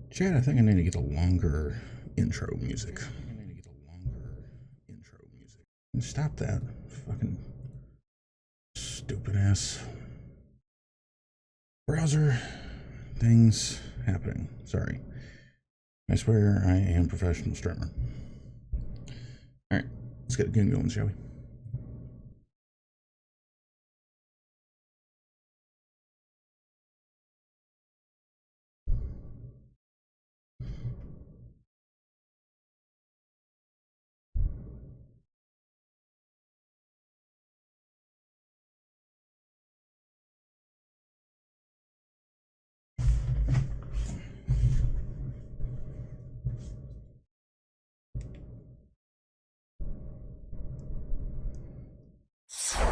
Chad, I think I need to get a longer intro music. Stop that. Fucking stupid ass browser things happening. Sorry. I swear I am a professional streamer. Alright, let's get a game going, shall we?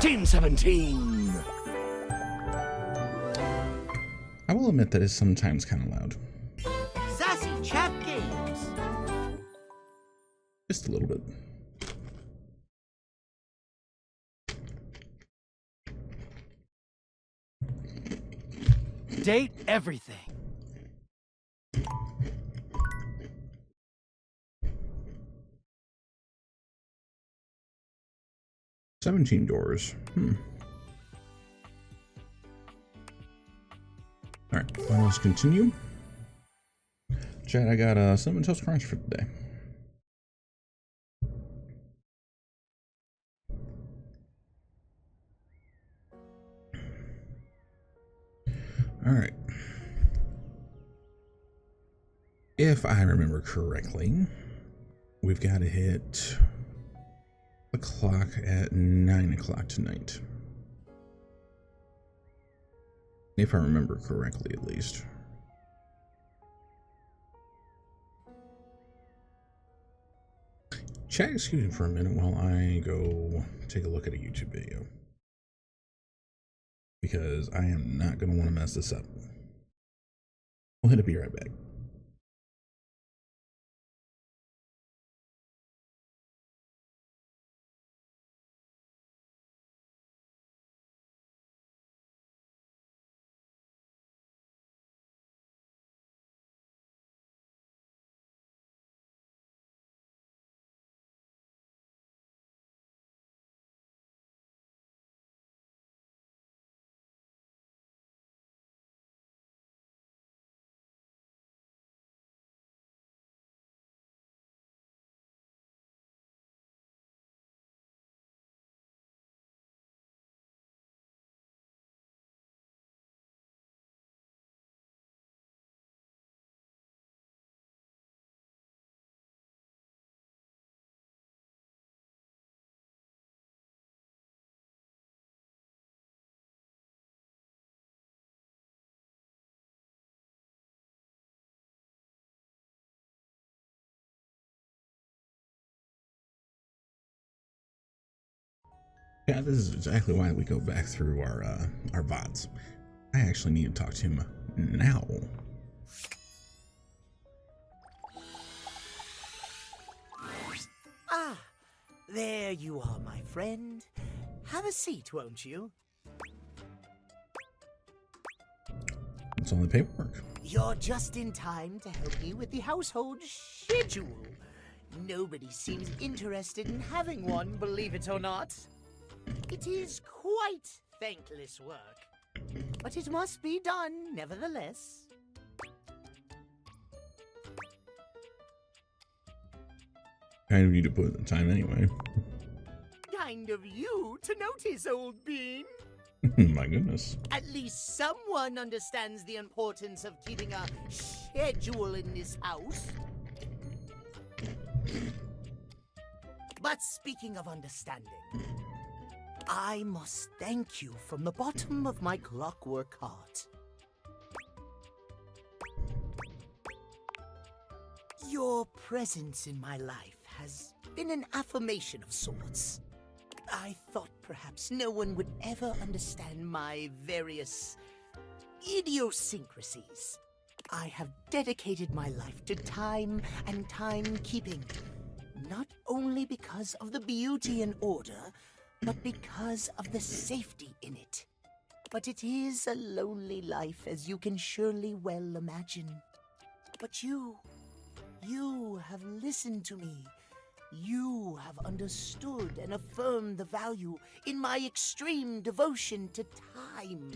Team 17! I will admit that it's sometimes kind of loud. Sassy Chap Games! Just a little bit. Date everything. $17. Alright, well, let's continue. Chat, I got a Cinnamon Toast Crunch for today. Alright. If I remember correctly, we've got to hit the clock at 9 o'clock tonight. If I remember correctly, at least. Chat, excuse me for a minute while I go take a look at a YouTube video. Because I am not going to want to mess this up. We'll hit it, be right back. Yeah, this is exactly why we go back through our VODs. I actually need to talk to him now. Ah, there you are, my friend. Have a seat, won't you? It's on the paperwork. You're just in time to help me with the household schedule. Nobody seems interested in having one, believe it or not. It is quite thankless work, but it must be done nevertheless. Kind of need to put in the time anyway. Kind of you to notice, old bean. My goodness. At least someone understands the importance of keeping a schedule in this house. But speaking of understanding, I must thank you from the bottom of my clockwork heart. Your presence in my life has been an affirmation of sorts. I thought perhaps no one would ever understand my various idiosyncrasies. I have dedicated my life to time and timekeeping, not only because of the beauty and order, but because of the safety in it. But it is a lonely life, as you can surely well imagine. But you have listened to me. You have understood and affirmed the value in my extreme devotion to time.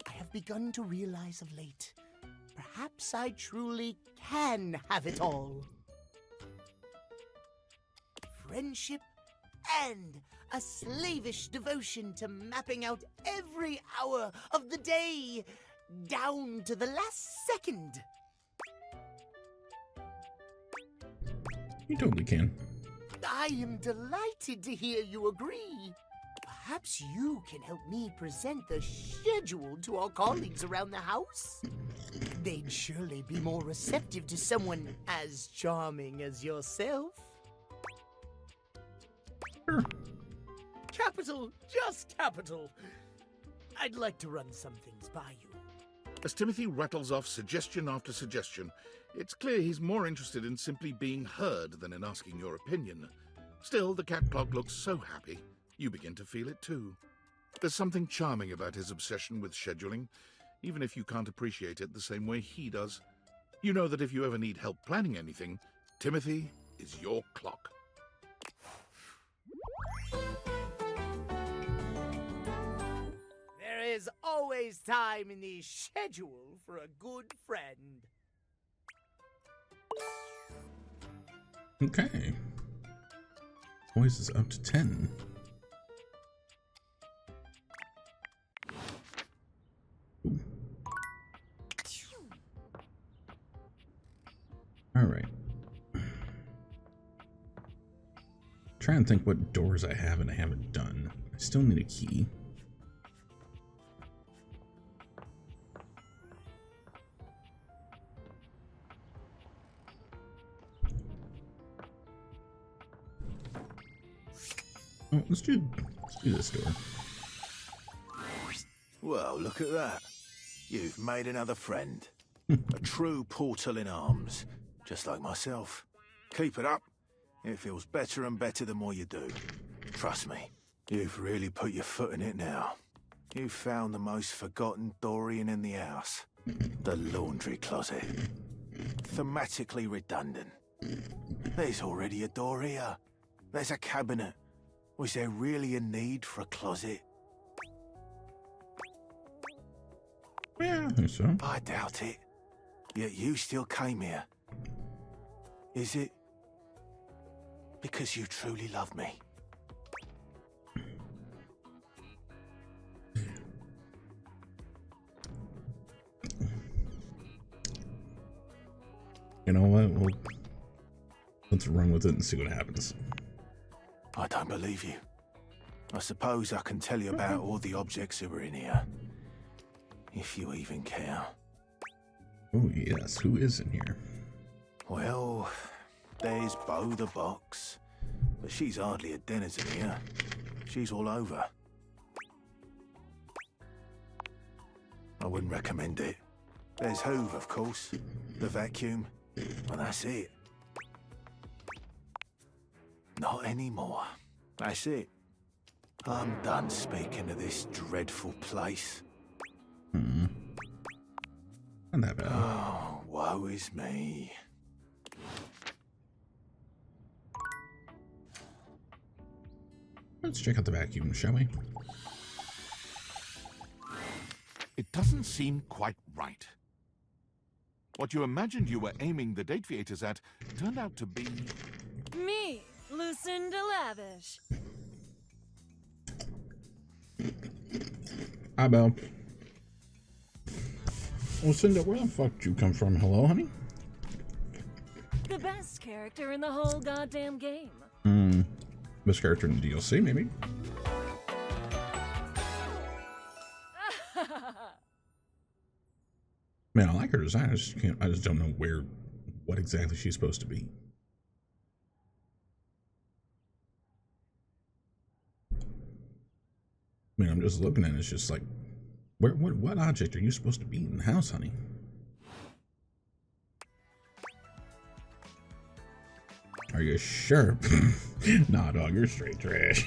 I have begun to realize of late, perhaps I truly can have it all. Friendship and a slavish devotion to mapping out every hour of the day, down to the last second. You totally can. I am delighted to hear you agree. Perhaps you can help me present the schedule to our colleagues around the house. They'd surely be more receptive to someone as charming as yourself. Sure. Capital, just capital. I'd like to run some things by you. As Timothy rattles off suggestion after suggestion, it's clear he's more interested in simply being heard than in asking your opinion. Still, the cat clock looks so happy, you begin to feel it too. There's something charming about his obsession with scheduling, even if you can't appreciate it the same way he does. You know that if you ever need help planning anything, Timothy is your clock. There is always time in the schedule for a good friend. Okay. Voice is up to 10. Ooh. All right. Try and think what doors I have and I haven't done. I still need a key. Oh, let's do this door. Well, look at that. You've made another friend. A true portal in arms, just like myself. Keep it up. It feels better and better the more you do. Trust me, you've really put your foot in it now. You've found the most forgotten Dorian in the house. The laundry closet. Thematically redundant. There's already a door here. There's a cabinet. Was there really a need for a closet? Yeah, I think so. I doubt it. Yet you still came here. Is it because you truly love me? You know what? Well, let's run with it and see what happens. I don't believe you. I suppose I can tell you about all the objects that were in here. If you even care. Oh yes, who is in here? Well, there's Bo the Box. But she's hardly a denizen here. She's all over. I wouldn't recommend it. There's Hoover, of course. The vacuum. Well, that's it. Not anymore. That's it. I'm done speaking of this dreadful place. Not that bad. Oh, woe is me. Let's check out the vacuum, shall we? It doesn't seem quite right. What you imagined you were aiming the date theaters at turned out to be... Me, Lucinda Lavish. Hi, Belle. Lucinda, where the fuck did you come from? Hello, honey? The best character in the whole goddamn game. Best character in the DLC, maybe? Man, I like her design. I just don't know what exactly she's supposed to be. I mean, I'm just looking at it. It's just like, what object are you supposed to be in the house, honey? Are you sure? Nah, dog, you're straight trash.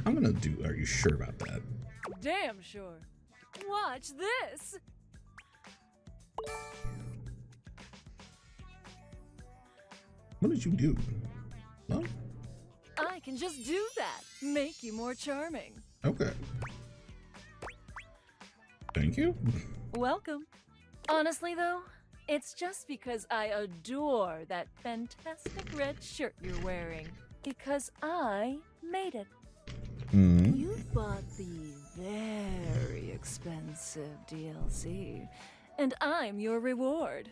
I'm gonna do. Are you sure about that? Damn sure. Watch this. What did you do? Well, I can just do that. Make you more charming. okay. Thank you. Welcome. Honestly, though, it's just because I adore that fantastic red shirt you're wearing. Because I made it. Mm. You bought the very expensive DLC, and I'm your reward.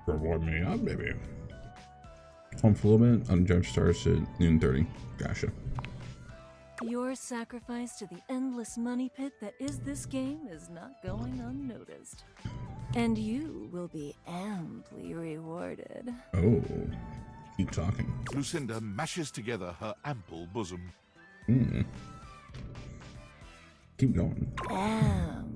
Reward me up, baby. Home for a little bit. Unjudged starts at noon 30. Gotcha. Your sacrifice to the endless money pit that is this game is not going unnoticed. And you will be amply rewarded. Oh, keep talking. Lucinda mashes together her ample bosom. Hmm. Keep going. Amply.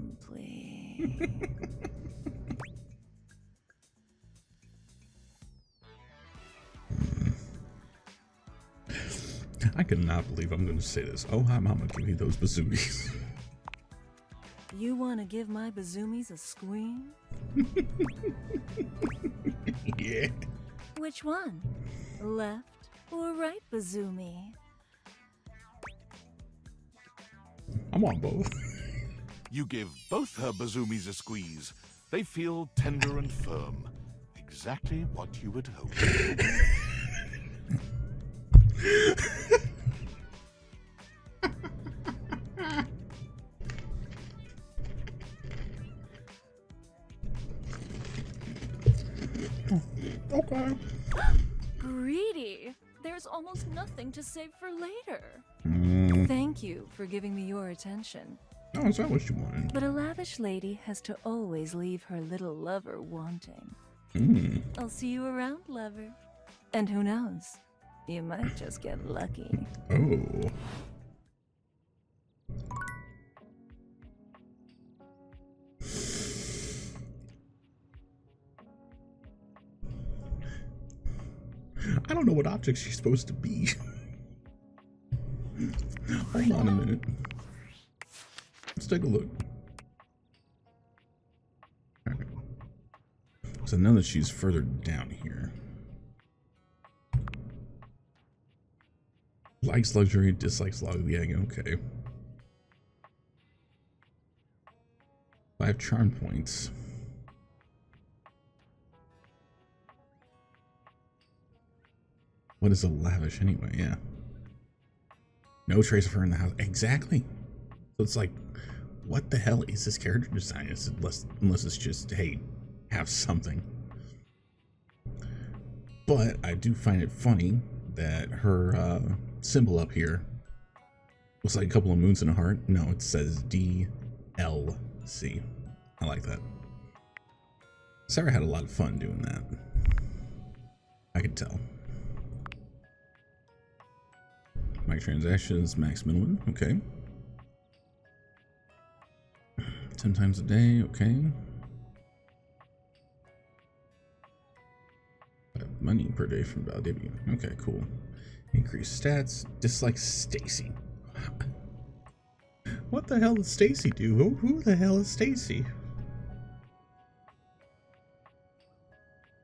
I cannot believe I'm going to say this. Oh, hi, mama, give me those bazoomies. You want to give my bazoomies a squeam? Yeah. Which one? Left or right bazoomy? I want both. You give both her bazoomies a squeeze. They feel tender and firm. Exactly what you would hope. Okay. Greedy! There's almost nothing to save for later. Mm. Thank you for giving me your attention. Oh, is that what you wanted? But a lavish lady has to always leave her little lover wanting. Mm. I'll see you around, lover. And who knows? You might just get lucky. Oh. I don't know what object she's supposed to be. Hold on a minute. Let's take a look. All right. So now that she's further down here. Likes luxury, dislikes lollygagging. Okay. 5 charm points. What is a lavish anyway? Yeah. No trace of her in the house. Exactly. So it's like, what the hell is this character design? Unless it's just, hey, have something. But I do find it funny that her symbol up here looks like a couple of moons and a heart. No, it says DLC. I like that. Sarah had a lot of fun doing that. I could tell. Microtransactions, max minimum, okay. 10 times a day, okay. Money per day from Valdivia. Okay, cool. Increased stats. Dislike Stacy. What the hell does Stacy do? Who the hell is Stacy?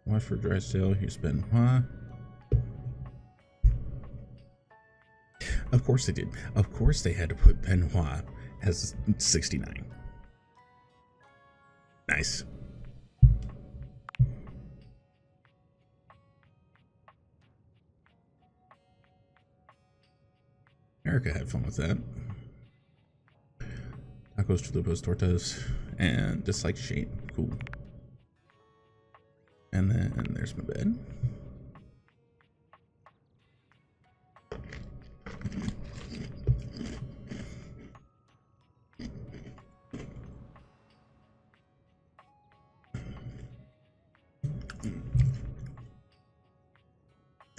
Watch for Drysdale. You spend, huh? Of course they did. Of course they had to put Benoit as 69. Nice. Erica had fun with that. Tacos, chalupas, tortas, and dislike shade. Cool. And then there's my bed.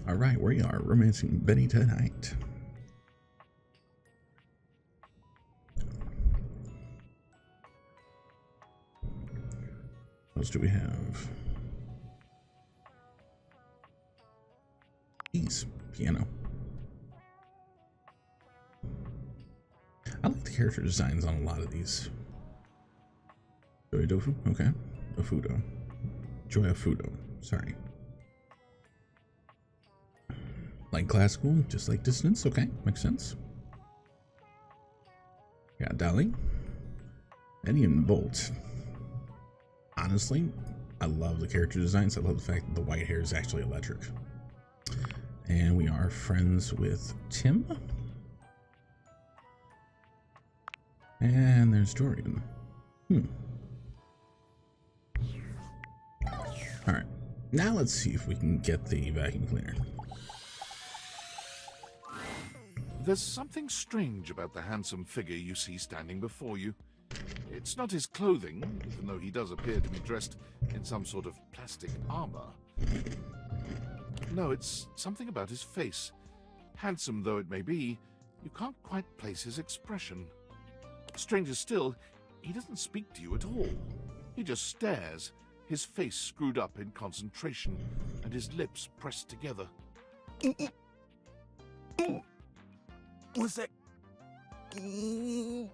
All right, we are romancing Benny tonight. What else do we have? Keys, piano. I like the character designs on a lot of these. Joy Dofu? Okay. Dofudo. Joy Fudo. Sorry. Like classical, just like dissonance. Okay, makes sense. Yeah, Dali. Eddie and Bolt. Honestly, I love the character designs. I love the fact that the white hair is actually electric. And we are friends with Tim. And there's Dorian. Alright, now let's see if we can get the vacuum cleaner. There's something strange about the handsome figure you see standing before you. It's not his clothing, even though he does appear to be dressed in some sort of plastic armor. No, it's something about his face. Handsome though it may be, you can't quite place his expression. Stranger still, he doesn't speak to you at all. He just stares, his face screwed up in concentration, and his lips pressed together. What's that? You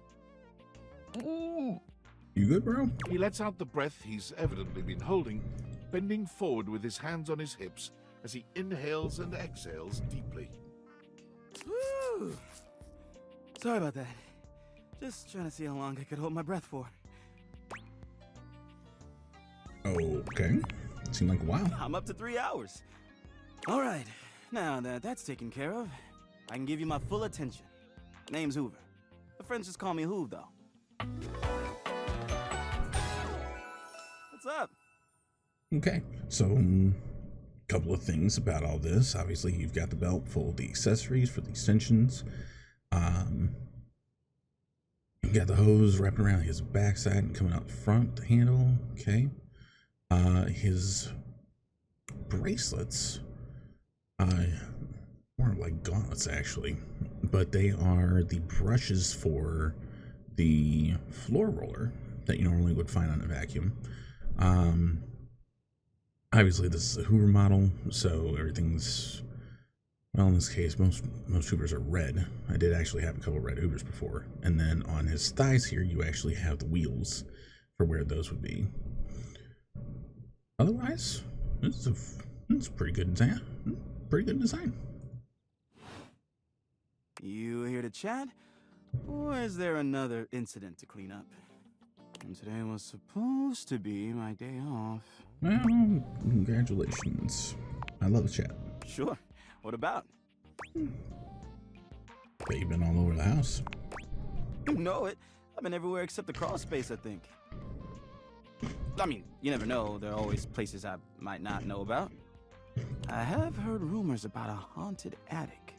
good, bro? He lets out the breath he's evidently been holding, bending forward with his hands on his hips as he inhales and exhales deeply. Woo! Sorry about that. Just trying to see how long I could hold my breath for. Okay. Seemed like a while. I'm up to 3 hours. All right. Now that that's taken care of, I can give you my full attention. Name's Hoover. The friends just call me Hoov, though. What's up? Okay, so couple of things about all this. Obviously, you've got the belt full of the accessories for the extensions. You got the hose wrapping around his backside and coming out front, the handle. Okay. His bracelets, more like gauntlets actually, but they are the brushes for the floor roller that you normally would find on a vacuum. Obviously this is a Hoover model, so everything's, well, in this case most Hoovers are red. I did actually have a couple red Hoovers before. And then on his thighs here you actually have the wheels for where those would be. Otherwise, it's a pretty good design. Pretty good design. You here to chat? Or is there another incident to clean up? And today was supposed to be my day off. Well, congratulations. I love the chat. Sure. What about? Bet you've been all over the house. You know it. I've been everywhere except the crawl space, I think. I mean, you never know. There are always places I might not know about. I have heard rumors about a haunted attic.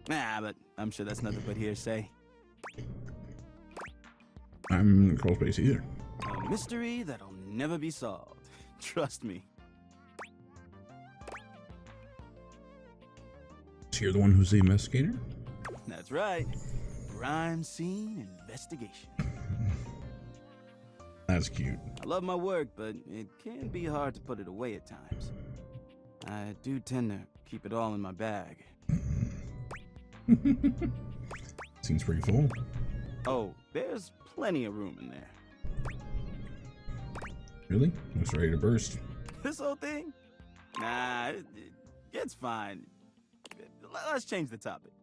Nah, but I'm sure that's nothing but hearsay. I'm in the crawl space either. A mystery that'll never be solved. Trust me. So you're the one who's the investigator? That's right. Crime scene investigation. That's cute. I love my work, but it can be hard to put it away at times. I do tend to keep it all in my bag. Seems pretty full. Oh, there's plenty of room in there. Really? Looks ready to burst. This whole thing? Nah, it's fine. Let's change the topic.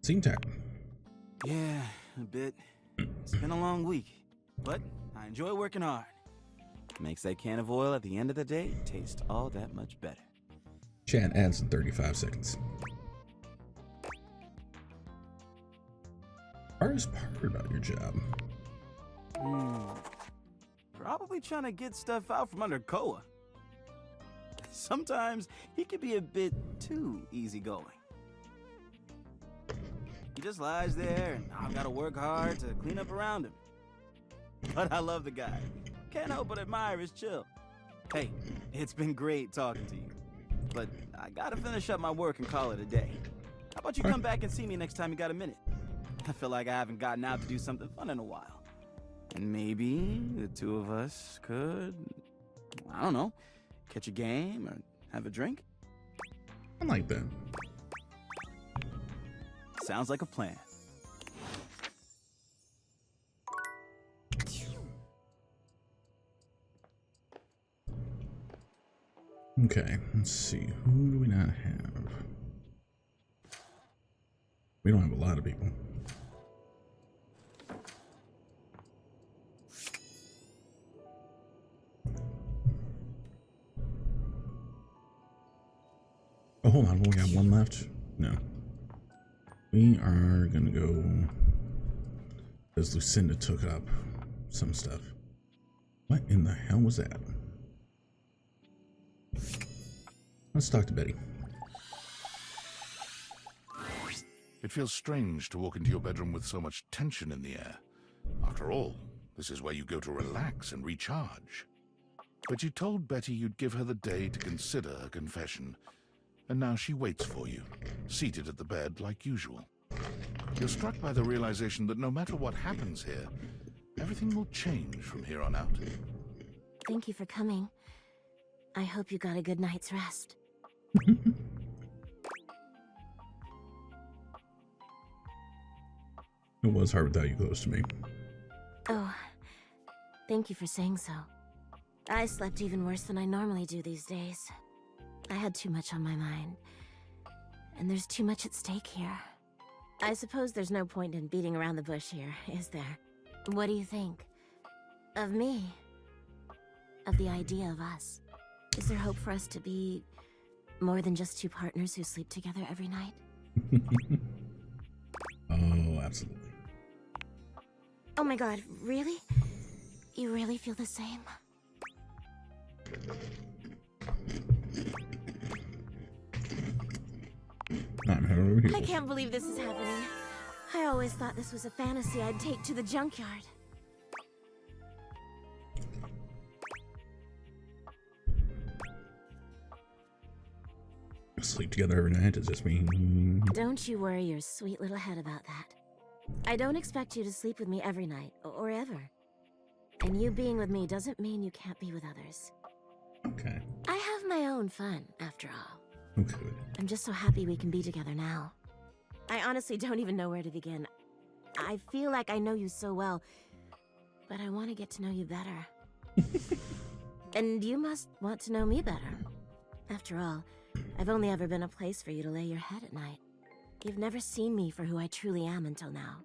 Scene time. Yeah, a bit. It's been a long week, but I enjoy working hard. Makes that can of oil at the end of the day taste all that much better. Chat adds in 35 seconds. Hardest part about your job? Probably trying to get stuff out from under Koa. Sometimes he can be a bit too easygoing. He just lies there, and I've got to work hard to clean up around him. But I love the guy. Can't help but admire his chill. Hey, it's been great talking to you. But I gotta finish up my work and call it a day. How about you come back and see me next time you got a minute? I feel like I haven't gotten out to do something fun in a while. And maybe the two of us could, I don't know, catch a game or have a drink? I like that. Sounds like a plan. Okay, let's see. Who do we not have? We don't have a lot of people. Oh, hold on. We got one left? No. We are gonna go because Lucinda took up some stuff. What in the hell was that? Let's talk to Betty. It feels strange to walk into your bedroom with so much tension in the air. After all, this is where you go to relax and recharge. But you told Betty you'd give her the day to consider her confession, and now she waits for you, seated at the bed like usual. You're struck by the realization that no matter what happens here, everything will change from here on out. Thank you for coming. I hope you got a good night's rest. It was hard without you close to me. Oh, thank you for saying so. I slept even worse than I normally do these days. I had too much on my mind. And there's too much at stake here. I suppose there's no point in beating around the bush here, is there? What do you think? Of me? Of the idea of us? Is there hope for us to be more than just two partners who sleep together every night? Oh, absolutely. Oh my god, really? You really feel the same? I'm over here. I can't believe this is happening. I always thought this was a fantasy I'd take to the junkyard. Sleep together every night, does this mean? Don't you worry your sweet little head about that. I don't expect you to sleep with me every night, or ever. And you being with me doesn't mean you can't be with others. Okay. I have my own fun, after all. Okay. I'm just so happy we can be together now. I honestly don't even know where to begin. I feel like I know you so well, but I want to get to know you better. And you must want to know me better. After all, I've only ever been a place for you to lay your head at night. You've never seen me for who I truly am until now.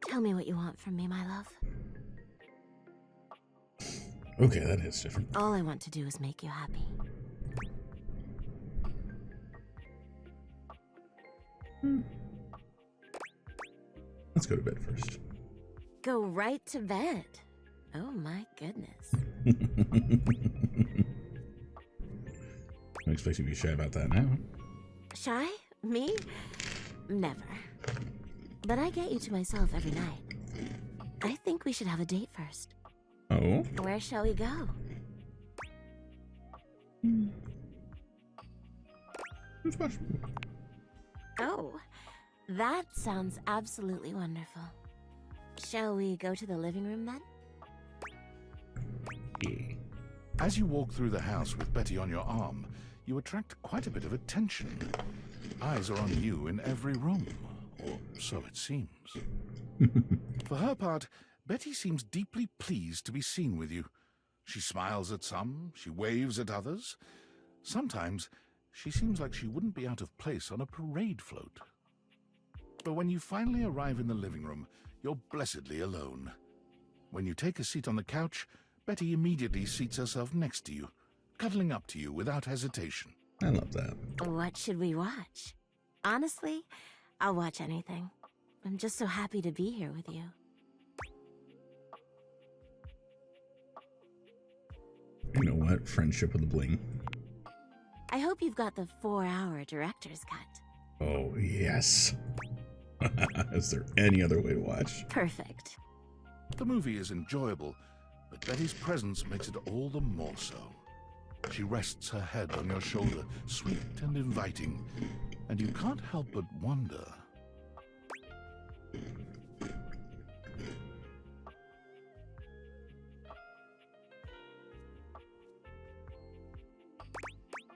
Tell me what you want from me, my love. Okay, that is different. All I want to do is make you happy. Let's go to bed first. Go right to bed. Oh my goodness. I expect you to be shy about that now. Shy? Me? Never. But I get you to myself every night. I think we should have a date first. Oh? Where shall we go? Let's watch a movie. Oh, that sounds absolutely wonderful. Shall we go to the living room then? Yeah. As you walk through the house with Betty on your arm, you attract quite a bit of attention. Eyes are on you in every room, or so it seems. For her part, Betty seems deeply pleased to be seen with you. She smiles at some, she waves at others. Sometimes, she seems like she wouldn't be out of place on a parade float. But when you finally arrive in the living room, you're blessedly alone. When you take a seat on the couch, Betty immediately seats herself next to you, cuddling up to you without hesitation. I love that. What should we watch? Honestly, I'll watch anything. I'm just so happy to be here with you. You know what? Friendship with a bling. I hope you've got the 4-hour director's cut. Oh, yes. Is there any other way to watch? Perfect. The movie is enjoyable, but Betty's presence makes it all the more so. She rests her head on your shoulder, sweet and inviting, and you can't help but wonder.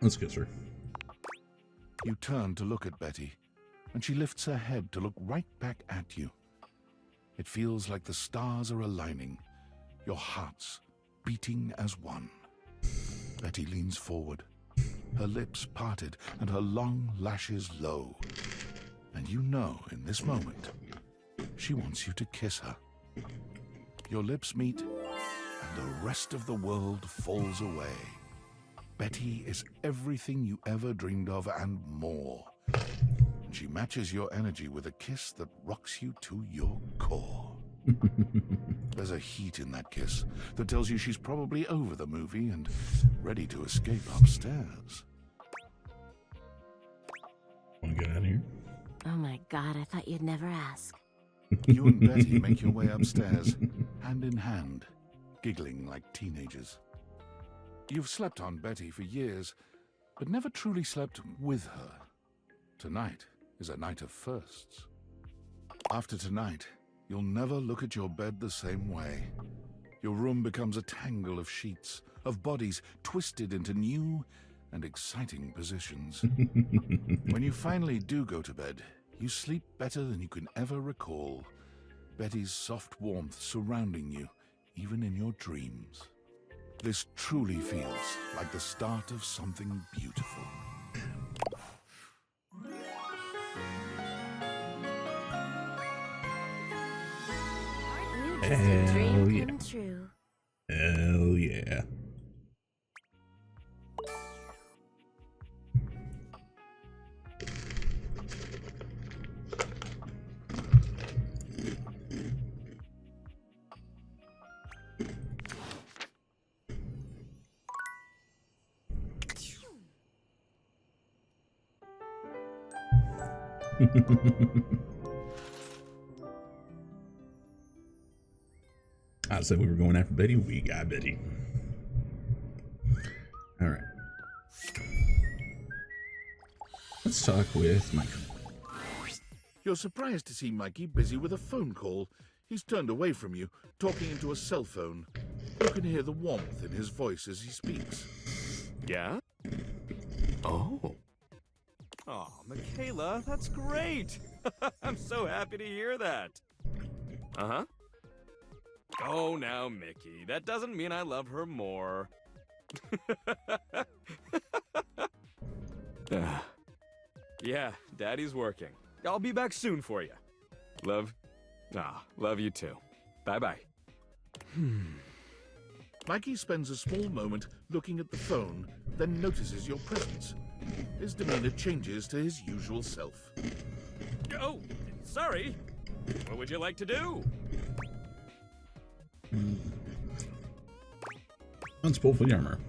Let's kiss her. You turn to look at Betty, and she lifts her head to look right back at you. It feels like the stars are aligning, your hearts beating as one. Betty leans forward, her lips parted and her long lashes low. And you know, in this moment, she wants you to kiss her. Your lips meet, and the rest of the world falls away. Betty is everything you ever dreamed of and more. And she matches your energy with a kiss that rocks you to your core. There's a heat in that kiss that tells you she's probably over the movie and ready to escape upstairs. Want to get out of here? Oh my god, I thought you'd never ask. You and Betty make your way upstairs, hand in hand, giggling like teenagers. You've slept on Betty for years, but never truly slept with her. Tonight is a night of firsts. After tonight, you'll never look at your bed the same way. Your room becomes a tangle of sheets, of bodies twisted into new and exciting positions. When you finally do go to bed, you sleep better than you can ever recall. Betty's soft warmth surrounding you, even in your dreams. This truly feels like the start of something beautiful. Just a Hell dream yeah. come true. Hell yeah. I said we were going after Betty. We got Betty. All right. Let's talk with Mike. You're surprised to see Mikey busy with a phone call. He's turned away from you, talking into a cell phone. You can hear the warmth in his voice as he speaks. Yeah? Oh. Oh, Michaela, that's great. I'm so happy to hear that. Uh-huh. Oh, now, Mickey, that doesn't mean I love her more. Yeah, Daddy's working. I'll be back soon for you. Love you too. Bye-bye. Mikey spends a small moment looking at the phone, then notices your presence. His demeanor changes to his usual self. Oh, sorry. What would you like to do? Let's pull for the armor.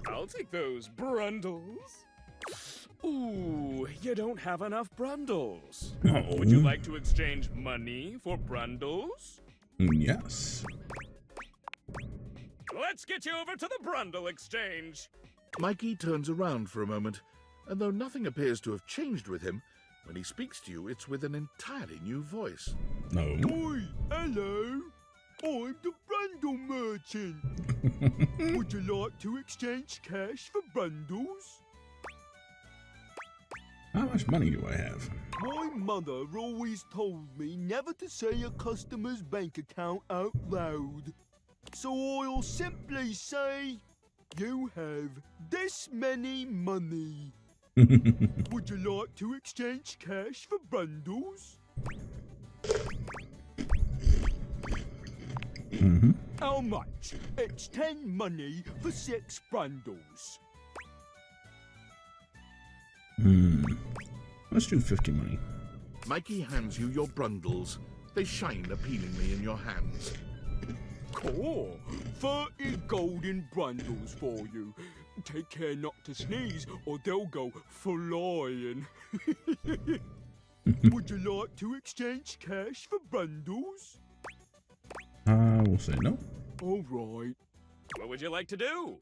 I'll take those brundles. Ooh, you don't have enough brundles. Oh. Would you like to exchange money for brundles? Yes. Let's get you over to the Brundle Exchange. Mikey turns around for a moment, and though nothing appears to have changed with him, when he speaks to you, it's with an entirely new voice. No. Oi, hello. I'm the Brundle Merchant. Would you like to exchange cash for bundles? How much money do I have? My mother always told me never to say a customer's bank account out loud. So I'll simply say, you have this many money. Would you like to exchange cash for bundles? Mm-hmm. How much? It's 10 money for 6 bundles. Let's do 50 money. Mikey hands you your brundles. They shine appealingly in your hands. Cool. 30 golden bundles for you. Take care not to sneeze or they'll go flying. Would you like to exchange cash for bundles? We'll say no. All right. What would you like to do?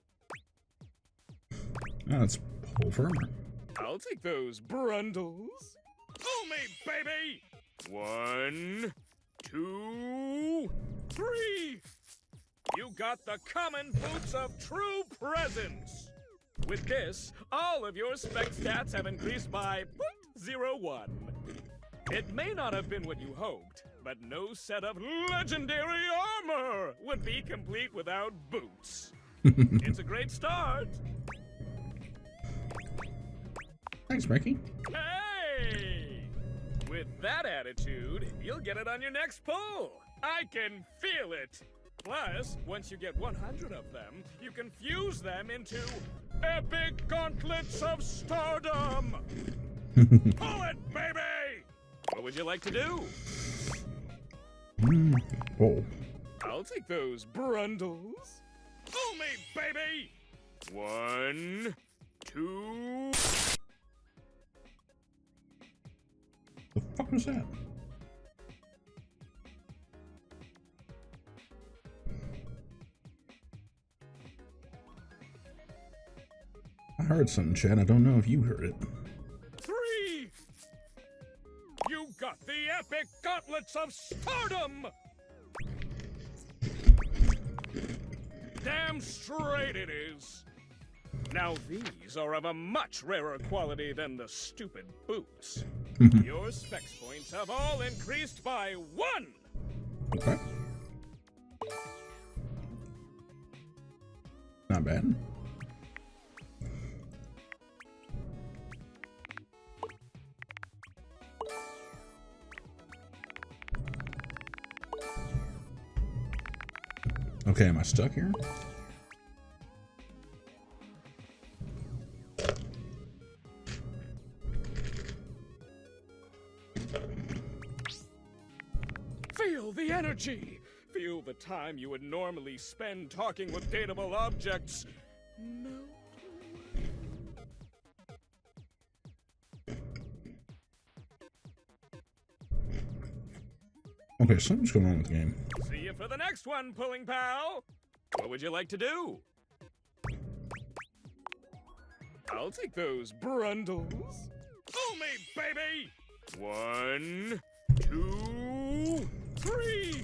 Let's pull for armor. I'll take those brundles. Fool me, baby! 1, 2, 3. You got the common boots of true presence. With this, all of your spec stats have increased by 0.01. It may not have been what you hoped, but no set of legendary armor would be complete without boots. It's a great start. Thanks, Mickey. Hey! With that attitude, you'll get it on your next pull. I can feel it. Plus, once you get 100 of them, you can fuse them into epic gauntlets of stardom. Pull it, baby! What would you like to do? Oh. I'll take those brundles. Pull me, baby! 1, 2... The fuck was that? I heard something, Chad. I don't know if you heard it. 3! You got the epic gauntlets of stardom! Damn straight it is. Now these are of a much rarer quality than the stupid boots. Your specs points have all increased by 1! Okay. Not bad. Okay, am I stuck here? Feel the energy! Feel the time you would normally spend talking with dateable objects. No. Okay, something's going on with the game. See you for the next one, Pulling Pal! What would you like to do? I'll take those brundles. Pull me, baby! 1, 2, 3!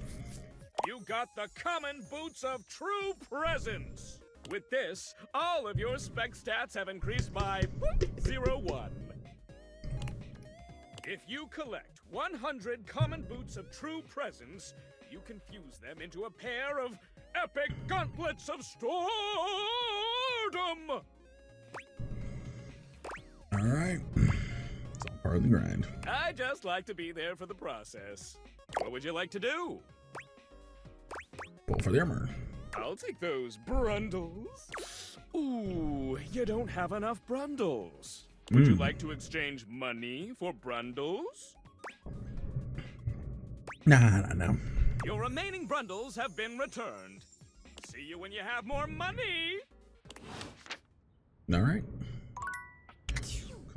You got the common boots of true presence! With this, all of your spec stats have increased by 0.01. If you collect 100 common boots of true presence, you can fuse them into a pair of epic gauntlets of stardom! Alright. It's all part of the grind. I just like to be there for the process. What would you like to do? Pull for the armor. I'll take those brundles. Ooh, you don't have enough brundles. Would you like to exchange money for brundles? Nah. Your remaining brundles have been returned. See you when you have more money. Alright.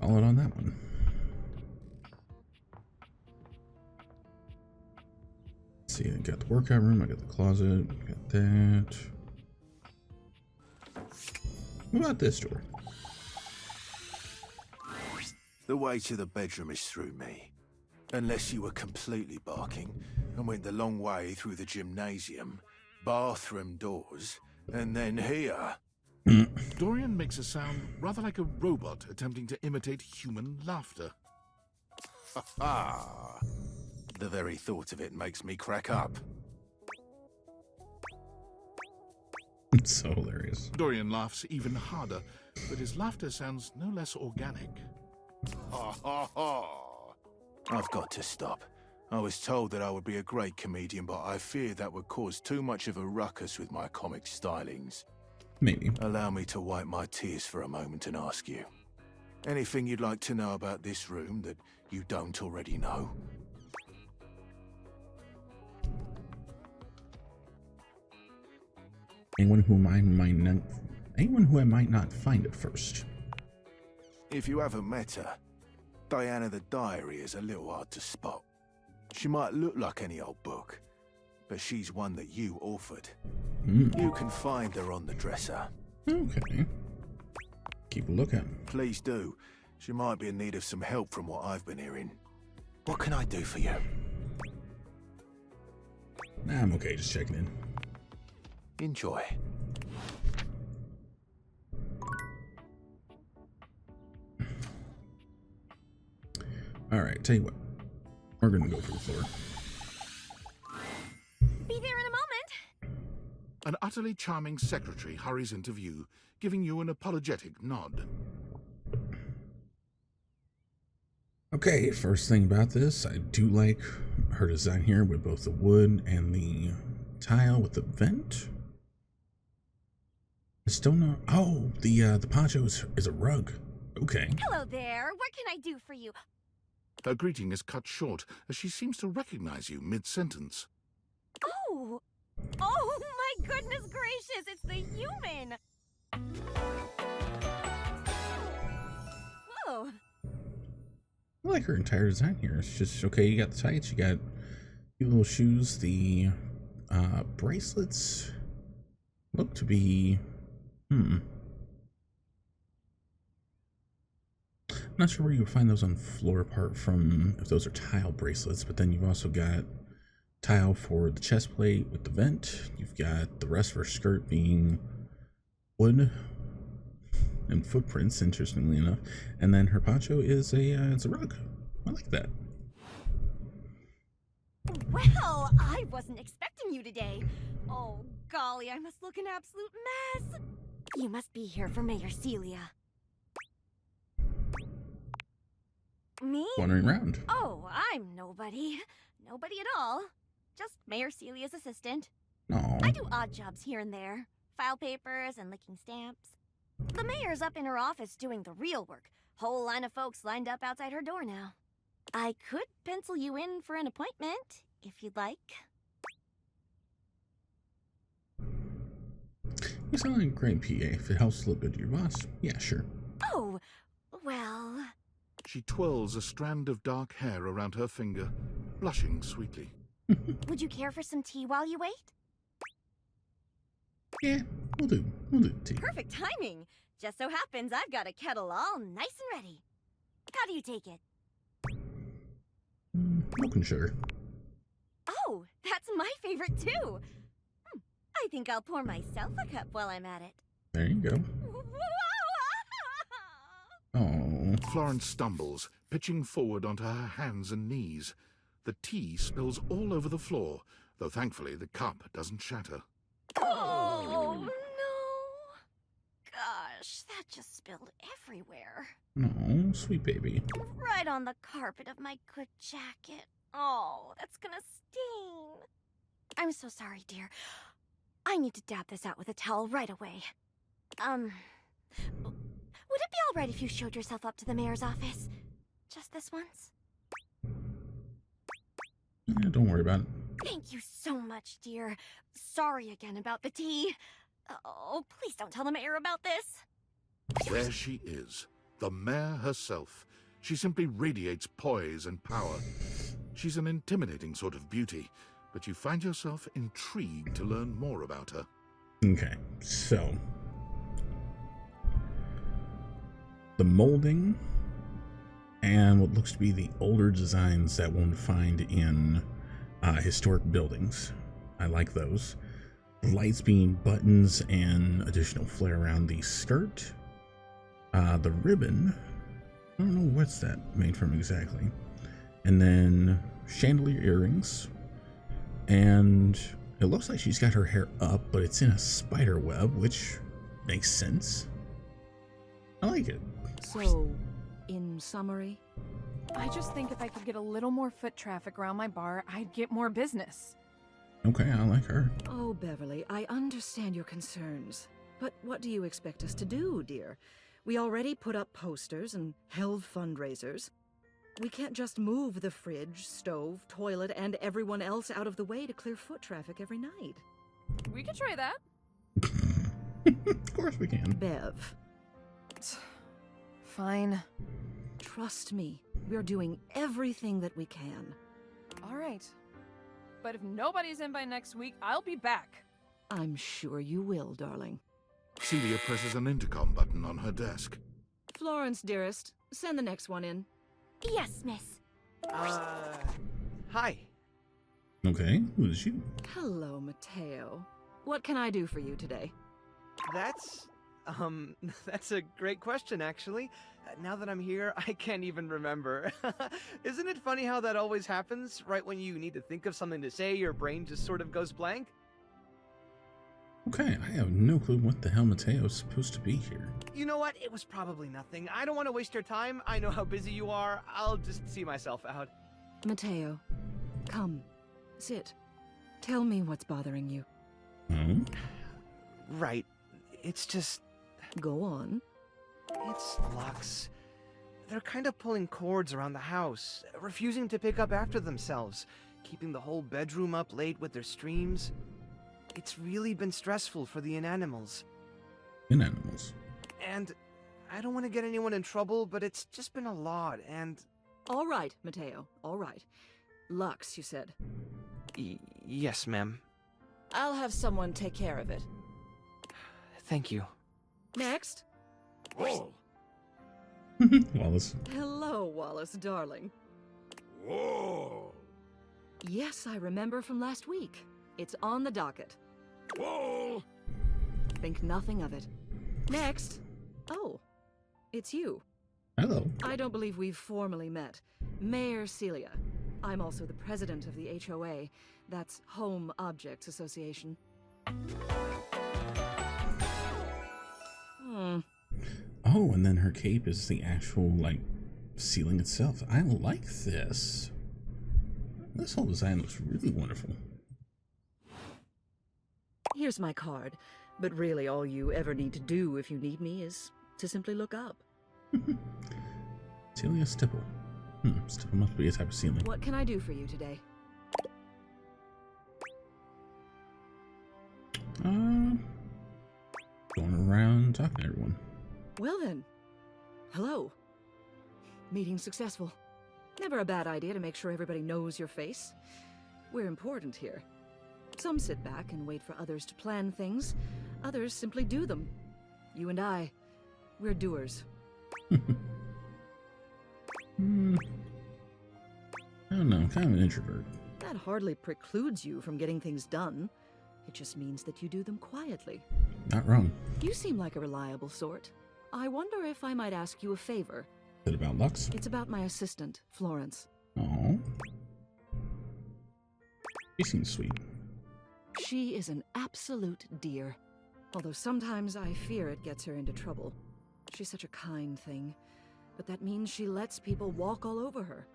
Call it on that one. Let's see, I got the workout room, I got the closet, I got that. What about this door? The way to the bedroom is through me. Unless you were completely barking and went the long way through the gymnasium, bathroom doors, and then here. Dorian makes a sound rather like a robot attempting to imitate human laughter. Ha ha! The very thought of it makes me crack up. It's so hilarious. Dorian laughs even harder, but his laughter sounds no less organic. Ha ha ha! I've got to stop. I was told that I would be a great comedian, but I fear that would cause too much of a ruckus with my comic stylings. Maybe. Allow me to wipe my tears for a moment and ask you. Anything you'd like to know about this room that you don't already know? Anyone who I might not find at first. If you haven't met her, Diana the Diary is a little hard to spot. She might look like any old book, but she's one that you authored. You can find her on the dresser. Okay. Keep a lookout. Please do. She might be in need of some help from what I've been hearing. What can I do for you? Nah, I'm okay, just checking in. Enjoy. Alright, tell you what. We're gonna go for the floor. Be there in a moment. An utterly charming secretary hurries into view, giving you an apologetic nod. Okay, first thing about this, I do like her design here with both the wood and the tile with the vent. I still know. Oh, the poncho is a rug. Okay. Hello there. What can I do for you? Her greeting is cut short as she seems to recognize you mid-sentence. Oh! Oh my goodness gracious! It's the human! Whoa! I like her entire design here. It's just okay. You got the tights. You got cute little shoes. The bracelets look to be. Not sure where you would find those on the floor apart from if those are tile bracelets, but then you've also got tile for the chest plate with the vent. You've got the rest of her skirt being wood and footprints, interestingly enough, and then her poncho is it's a rug. I like that. Well, I wasn't expecting you today. Oh, golly, I must look an absolute mess. You must be here for Mayor Celia. Me? Wandering around. Oh, I'm nobody. Nobody at all. Just Mayor Celia's assistant. No. I do odd jobs here and there. File papers and licking stamps. The mayor's up in her office doing the real work. Whole line of folks lined up outside her door now. I could pencil you in for an appointment, if you'd like. You sound like a great PA. If it helps look good to your boss, yeah, sure. Oh, well... She twirls a strand of dark hair around her finger, blushing sweetly. Would you care for some tea while you wait? Yeah, we'll do tea. Perfect timing. Just so happens I've got a kettle all nice and ready. How do you take it? Milk and sugar. Oh, that's my favorite too. I think I'll pour myself a cup while I'm at it. There you go. Oh. Florence stumbles, pitching forward onto her hands and knees. The tea spills all over the floor, though thankfully the cup doesn't shatter. Oh, no. Gosh, that just spilled everywhere. No, sweet baby. Right on the carpet of my good jacket. Oh, that's gonna sting. I'm so sorry, dear. I need to dab this out with a towel right away. Would it be all right if you showed yourself up to the mayor's office? Just this once? Yeah, don't worry about it. Thank you so much, dear. Sorry again about the tea. Oh, please don't tell the mayor about this. There she is, the mayor herself. She simply radiates poise and power. She's an intimidating sort of beauty, but you find yourself intrigued to learn more about her. Okay, so the molding and what looks to be the older designs that one would find in historic buildings. I like those. The lights being buttons and additional flare around the skirt. The ribbon, I don't know what's that made from exactly. And then chandelier earrings. And it looks like she's got her hair up, but it's in a spider web, which makes sense. I like it. So, in summary? I just think if I could get a little more foot traffic around my bar, I'd get more business. Okay, I like her. Oh, Beverly, I understand your concerns. But what do you expect us to do, dear? We already put up posters and held fundraisers. We can't just move the fridge, stove, toilet, and everyone else out of the way to clear foot traffic every night. We could try that. Of course we can. Bev. Fine. Trust me, we're doing everything that we can. All right. But if nobody's in by next week, I'll be back. I'm sure you will, darling. Celia presses an intercom button on her desk. Florence, dearest, send the next one in. Yes, miss. Hi. Okay, who is you? Hello, Mateo. What can I do for you today? That's a great question, actually. Now that I'm here, I can't even remember. Isn't it funny how that always happens? Right when you need to think of something to say, your brain just sort of goes blank? Okay, I have no clue what the hell Mateo's supposed to be here. You know what? It was probably nothing. I don't want to waste your time. I know how busy you are. I'll just see myself out. Mateo, come. Sit. Tell me what's bothering you. Oh? Right. It's just... Go on. It's Lux. They're kind of pulling cords around the house, refusing to pick up after themselves, keeping the whole bedroom up late with their streams. It's really been stressful for the Inanimals. Inanimals? And I don't want to get anyone in trouble, but it's just been a lot, and... All right, Mateo, all right. Lux, you said. Yes, ma'am. I'll have someone take care of it. Thank you. Next. Whoa! Wallace. Hello, Wallace, darling. Whoa! Yes, I remember from last week. It's on the docket. Whoa! Think nothing of it. Next. Oh, it's you. Hello. I don't believe we've formally met. Mayor Celia. I'm also the president of the HOA. That's Home Objects Association. Oh, and then her cape is the actual, like, ceiling itself. I like this. This whole design looks really wonderful. Here's my card, but really all you ever need to do if you need me is to simply look up. Celia Stipple. Stipple must be a type of ceiling. What can I do for you today? Going around talking to everyone. Well then, hello. Meeting successful. Never a bad idea to make sure everybody knows your face. We're important here. Some sit back and wait for others to plan things. Others simply do them. You and I, we're doers. I don't know, I'm kind of an introvert. That hardly precludes you from getting things done. It just means that you do them quietly. Not wrong. You seem like a reliable sort. I wonder if I might ask you a favor. Is it about Lux? It's about my assistant, Florence. Oh. She seems sweet. She is an absolute dear. Although sometimes I fear it gets her into trouble. She's such a kind thing. But that means she lets people walk all over her.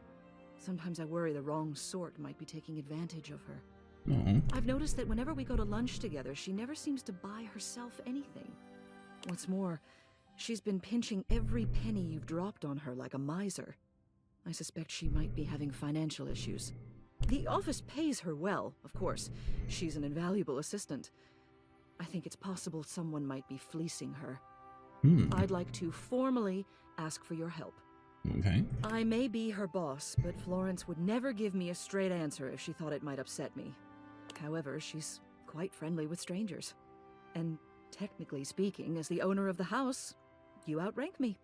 Sometimes I worry the wrong sort might be taking advantage of her. Oh. I've noticed that whenever we go to lunch together, she never seems to buy herself anything. What's more, she's been pinching every penny you've dropped on her like a miser. I suspect she might be having financial issues. The office pays her well, of course. She's an invaluable assistant. I think it's possible someone might be fleecing her. I'd like to formally ask for your help. Okay. I may be her boss, but Florence would never give me a straight answer if she thought it might upset me. However, she's quite friendly with strangers. And technically speaking, as the owner of the house, you outrank me.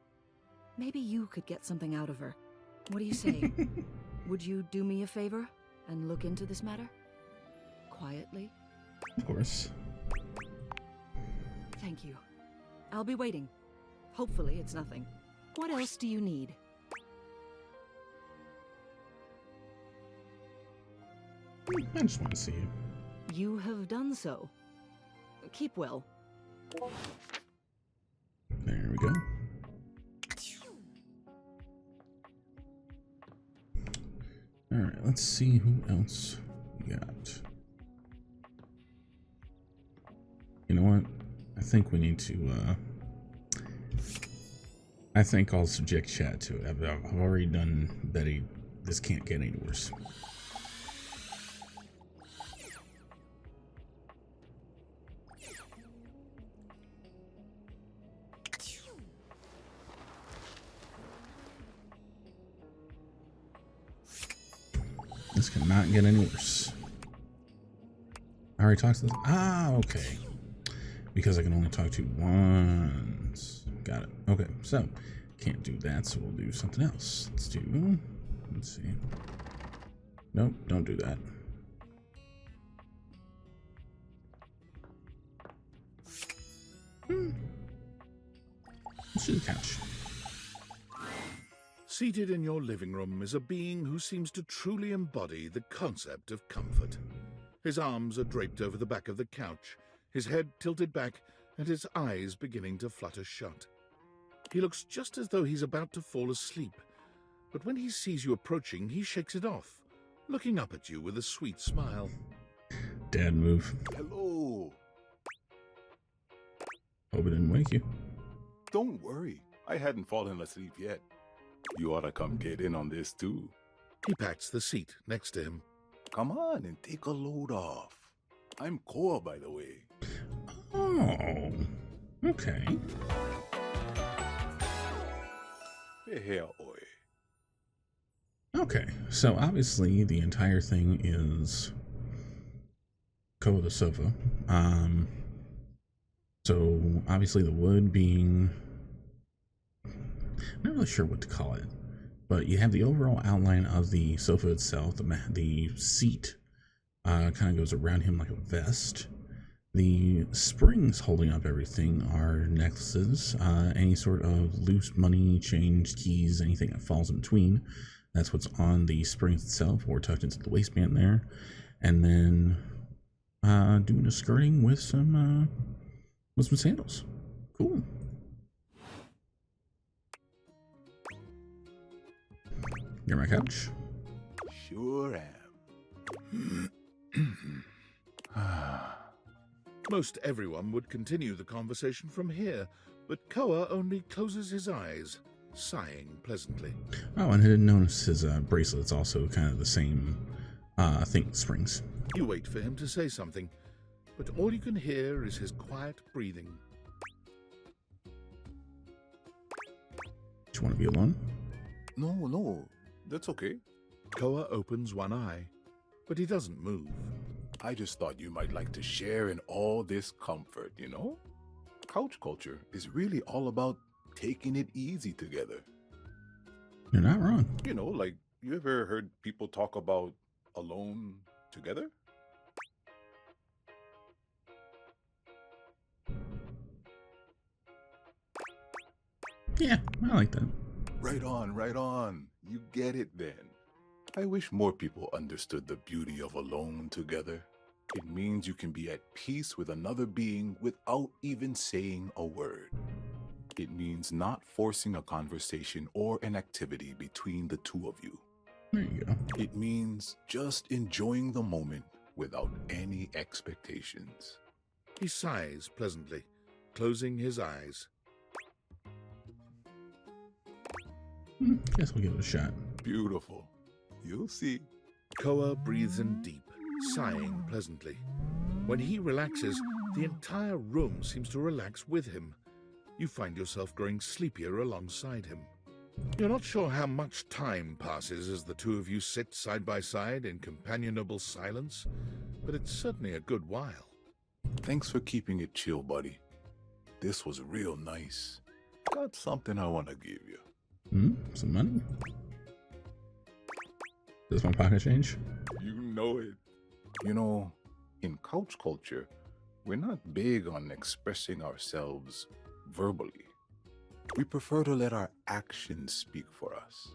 Maybe you could get something out of her. What do you say? Would you do me a favor and look into this matter? Quietly? Of course. Thank you. I'll be waiting. Hopefully it's nothing. What else do you need? I just want to see you. You have done so. Keep well. There we go. Alright, let's see who else we got. You know what? I think we need to, I think I'll subject chat to it. I've already done Betty. This can't get any worse. This cannot get any worse. I already talked to this. Ah, okay. Because I can only talk to once. Got it. Okay, so can't do that, so we'll do something else. Let's see. Nope, don't do that. Let's do the couch. Seated in your living room is a being who seems to truly embody the concept of comfort. His arms are draped over the back of the couch, his head tilted back and his eyes beginning to flutter shut. He looks just as though he's about to fall asleep, but when he sees you approaching, he shakes it off, looking up at you with a sweet smile. Dad move. Hello. Hope it didn't wake you. Don't worry. I hadn't fallen asleep yet. You ought to come get in on this too. He pats the seat next to him. Come on and take a load off. I'm Koa, by the way. Oh, okay. Hey, oi. Okay, so obviously the entire thing is Koa the sofa. So obviously the wood being, I'm not really sure what to call it, but you have the overall outline of the sofa itself. The seat kind of goes around him like a vest. The springs holding up everything are necklaces, any sort of loose money, change, keys, anything that falls in between. That's what's on the springs itself or tucked into the waistband there. And then doing a skirting with some sandals. Cool. You're my couch. Sure am. Most everyone would continue the conversation from here, but Koa only closes his eyes, sighing pleasantly. Oh, and I didn't notice his bracelet's also kind of the same thing, springs. You wait for him to say something, but all you can hear is his quiet breathing. Do you want to be alone? No, that's okay. Koa opens one eye, but he doesn't move. I just thought you might like to share in all this comfort, you know? Couch culture is really all about taking it easy together. You're not wrong. You know, like, you ever heard people talk about alone together? Yeah, I like that. Right on. You get it then. I wish more people understood the beauty of alone together. It means you can be at peace with another being without even saying a word. It means not forcing a conversation or an activity between the two of you. There you go. It means just enjoying the moment without any expectations. He sighs pleasantly, closing his eyes. Guess we'll give it a shot. Beautiful. You'll see. Koa breathes in deep, sighing pleasantly. When he relaxes, the entire room seems to relax with him. You find yourself growing sleepier alongside him. You're not sure how much time passes as the two of you sit side by side in companionable silence, but it's certainly a good while. Thanks for keeping it chill, buddy. This was real nice. Got something I want to give you. Some money? Does my pocket change? You know it. You know, in couch culture, we're not big on expressing ourselves verbally. We prefer to let our actions speak for us.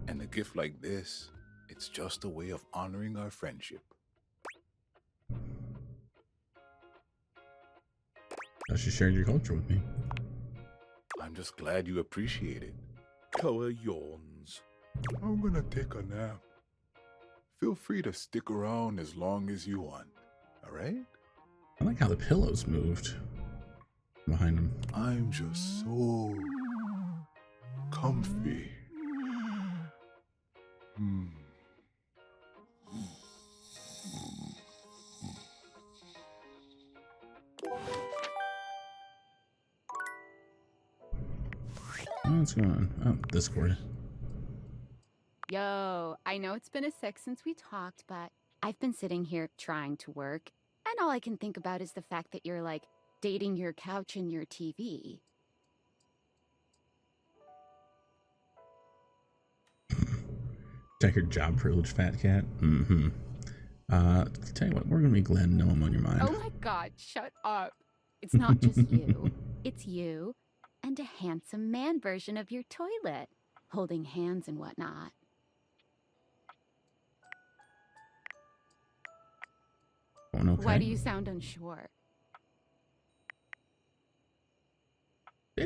And a gift like this, it's just a way of honoring our friendship. Thought you shared your culture with me. I'm just glad you appreciate it. Koa yawns. I'm gonna take a nap. Feel free to stick around as long as you want, alright? I like how the pillows moved behind him. I'm just so comfy. What's going on? Oh, Discord. Yo, I know it's been a sec since we talked, but I've been sitting here trying to work, and all I can think about is the fact that you're, like, dating your couch and your TV. Check your job privilege, fat cat. Tell you what, we're gonna be glad to know I'm on your mind. Oh my god, shut up. It's not just you. It's you and a handsome man version of your toilet, holding hands and whatnot. Okay. Why do you sound unsure?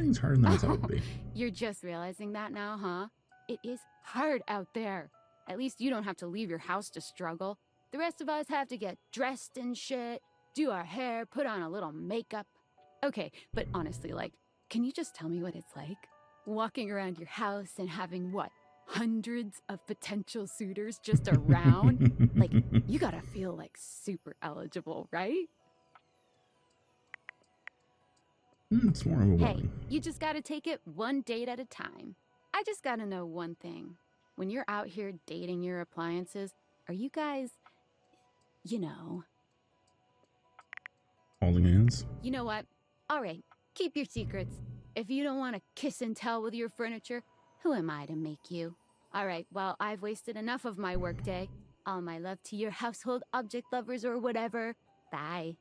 Dating's harder than I thought it would be. You're just realizing that now, huh? It is hard out there. At least you don't have to leave your house to struggle. The rest of us have to get dressed and shit, do our hair, put on a little makeup. Okay, but honestly, like, can you just tell me what it's like? Walking around your house and having, what, hundreds of potential suitors just around? Like, you gotta feel, like, super eligible, right? It's more of a Hey, you just gotta take it one date at a time. I just gotta know one thing. When you're out here dating your appliances, are you guys, you know... Holding hands? You know what? All right, keep your secrets. If you don't want to kiss and tell with your furniture, who am I to make you? All right, well, I've wasted enough of my workday. All my love to your household object lovers or whatever. Bye.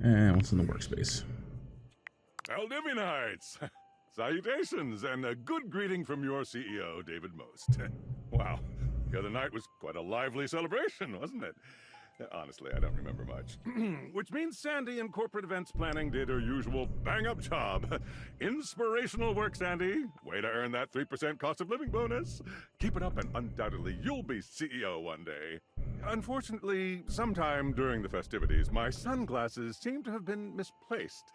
And what's in the workspace? Valdivinites! Salutations, and a good greeting from your CEO, David Most. Wow, the other night was quite a lively celebration, wasn't it? Honestly, I don't remember much. Which means Sandy in corporate events planning did her usual bang-up job. Inspirational work, Sandy. Way to earn that 3% cost of living bonus. Keep it up and undoubtedly you'll be CEO one day. Unfortunately, sometime during the festivities, my sunglasses seem to have been misplaced.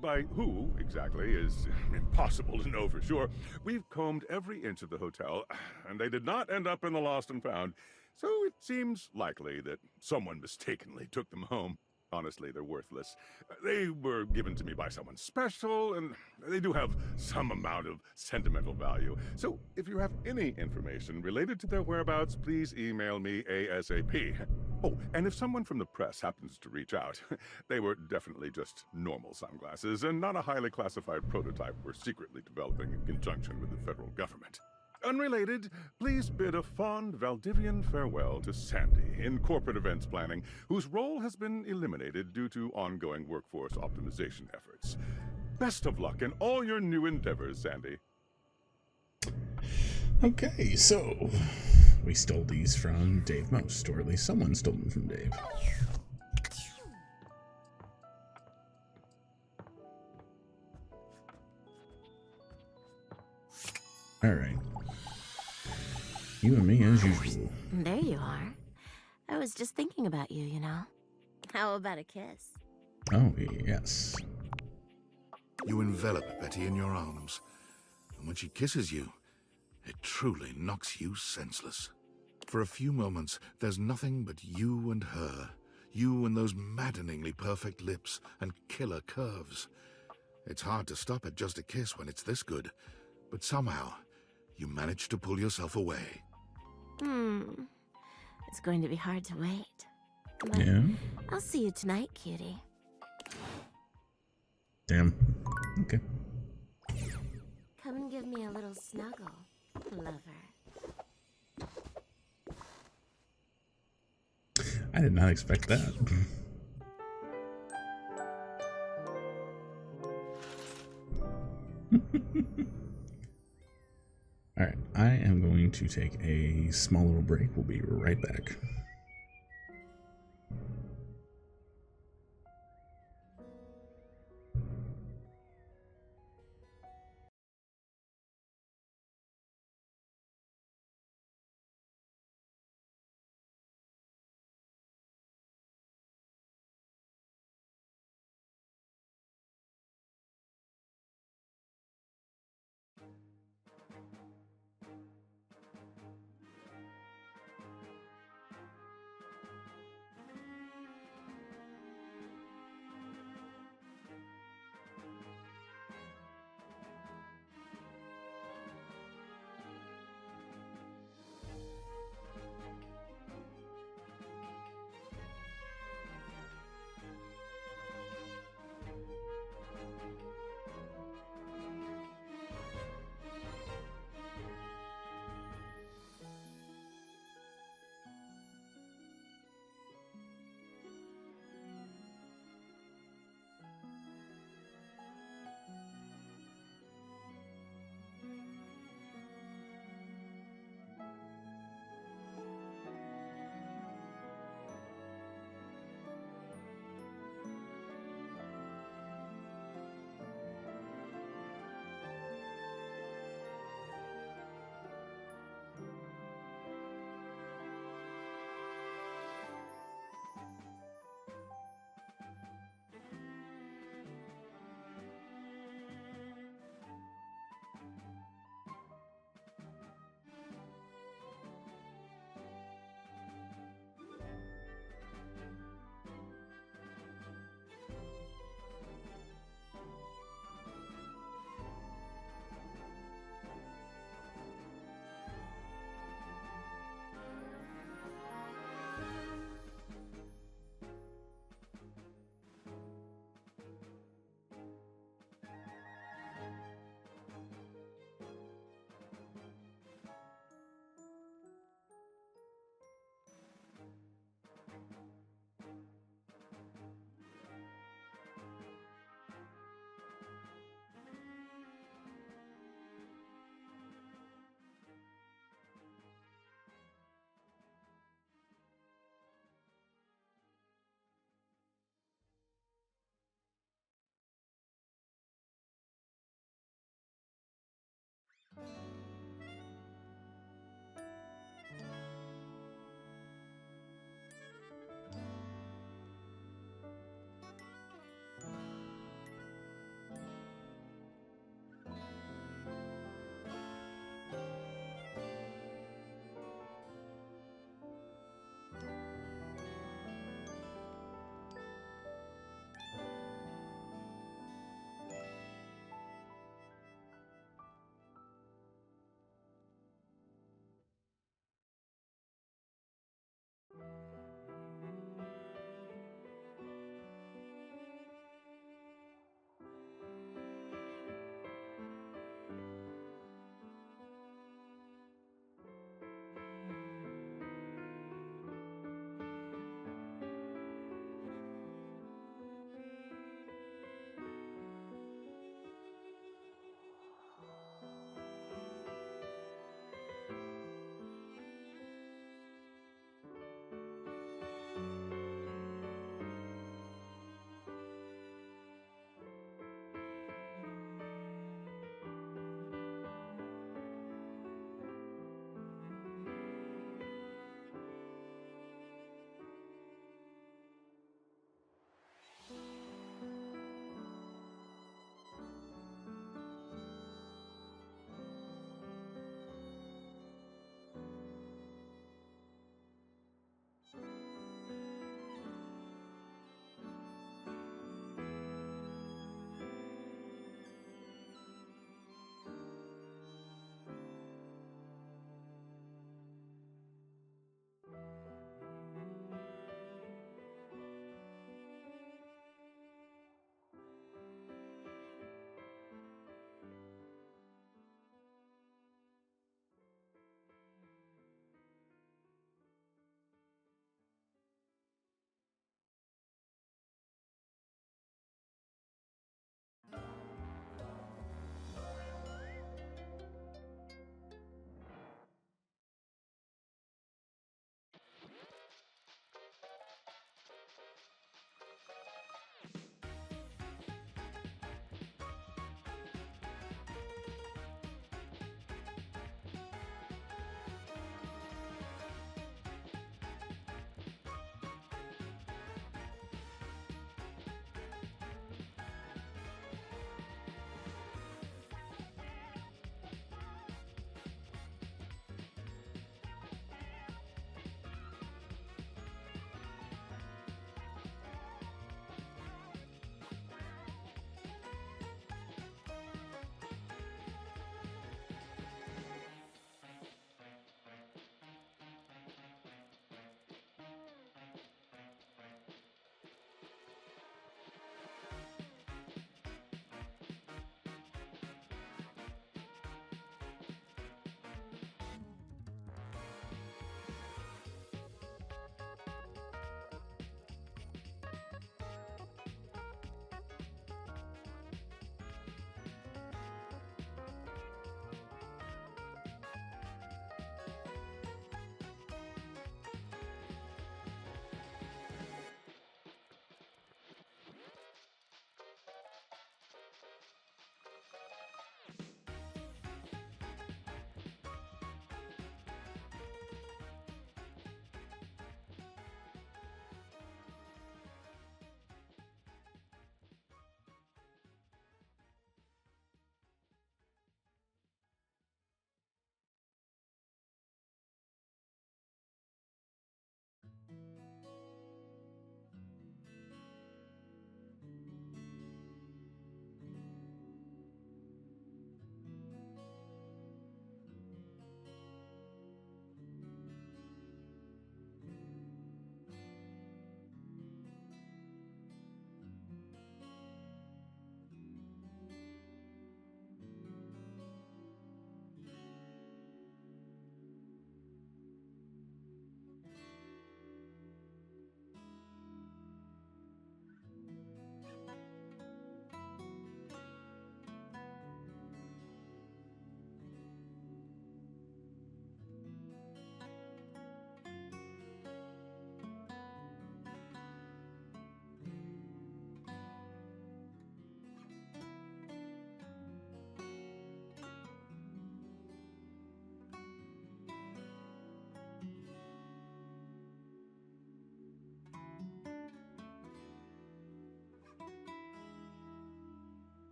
By who, exactly, is impossible to know for sure. We've combed every inch of the hotel, and they did not end up in the lost and found. So it seems likely that someone mistakenly took them home. Honestly, they're worthless. They were given to me by someone special, and they do have some amount of sentimental value. So if you have any information related to their whereabouts, please email me ASAP. Oh, and if someone from the press happens to reach out, they were definitely just normal sunglasses and not a highly classified prototype we're secretly developing in conjunction with the federal government. Unrelated, please bid a fond Valdivian farewell to Sandy in corporate events planning, whose role has been eliminated due to ongoing workforce optimization efforts. Best of luck in all your new endeavors, Sandy. Okay, so we stole these from Dave Most, or at least someone stole them from Dave. All right. You and me as usual. There you are. I was just thinking about you, you know. How about a kiss? Oh, yes. You envelop Betty in your arms, and when she kisses you, it truly knocks you senseless. For a few moments, there's nothing but you and her. You and those maddeningly perfect lips and killer curves. It's hard to stop at just a kiss when it's this good, but somehow, you manage to pull yourself away. It's going to be hard to wait. But Yeah? I'll see you tonight, cutie. Damn. Okay. Come and give me a little snuggle, lover. I did not expect that. All right, I am going to take a small little break. We'll be right back.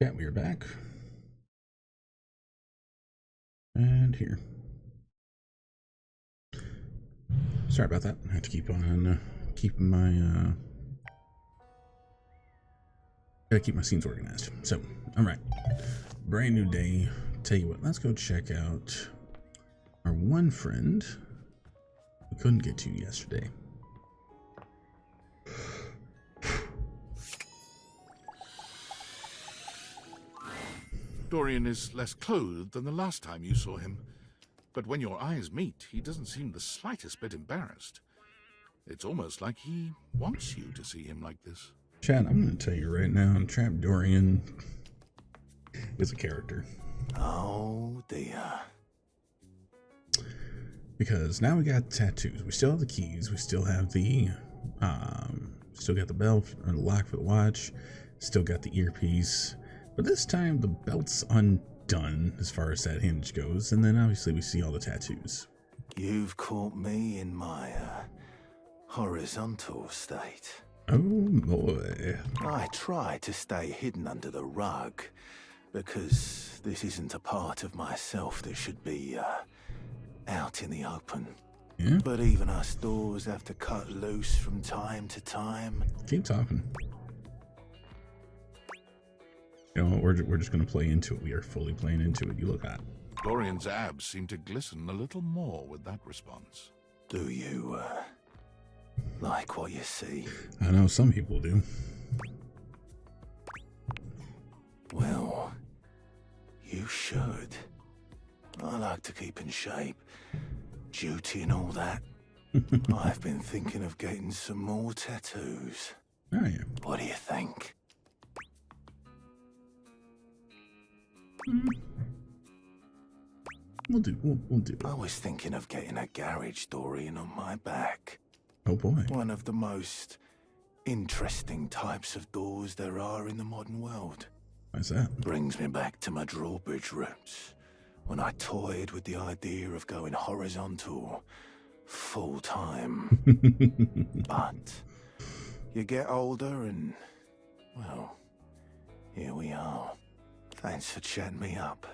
Yeah, we are back. And here. Sorry about that. I have to keep on keeping my gotta keep my scenes organized. So, all right, brand new day. Tell you what, let's go check out our one friend we couldn't get to yesterday. Dorian is less clothed than the last time you saw him, but when your eyes meet, he doesn't seem the slightest bit embarrassed. It's almost like he wants you to see him like this. Chad, I'm going to tell you right now, Trap Dorian is a character. Oh dear. Because now we got tattoos. We still have the keys. We still have the, still got the belt or the lock for the watch. Still got the earpiece. But this time the belt's undone as far as that hinge goes. And then obviously we see all the tattoos. You've caught me in my horizontal state. Oh boy. I try to stay hidden under the rug because this isn't a part of myself that should be out in the open. Yeah? But even us doors have to cut loose from time to time. Keep talking. You know what, we're just going to play into it. We are fully playing into it. You look hot. Dorian's abs seem to glisten a little more with that response. Do you like what you see? I know some people do. Well, you should. I like to keep in shape. Duty and all that. I've been thinking of getting some more tattoos. Oh, yeah. What do you think? We'll do. We'll do it. I was thinking of getting a garage Dorian on my back. Oh boy. One of the most interesting types of doors there are in the modern world. Why's that? Brings me back to my drawbridge roots, when I toyed with the idea of going horizontal full time. But you get older and, well, here we are. Thanks for chatting me up.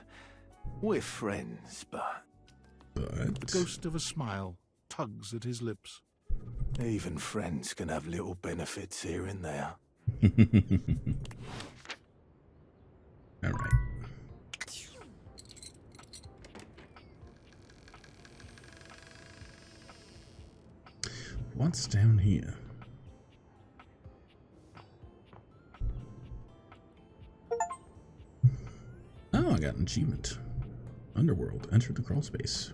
We're friends, but... The ghost of a smile tugs at his lips. Even friends can have little benefits here and there. All right. What's down here? Oh, I got an achievement. Underworld. Enter the crawl space.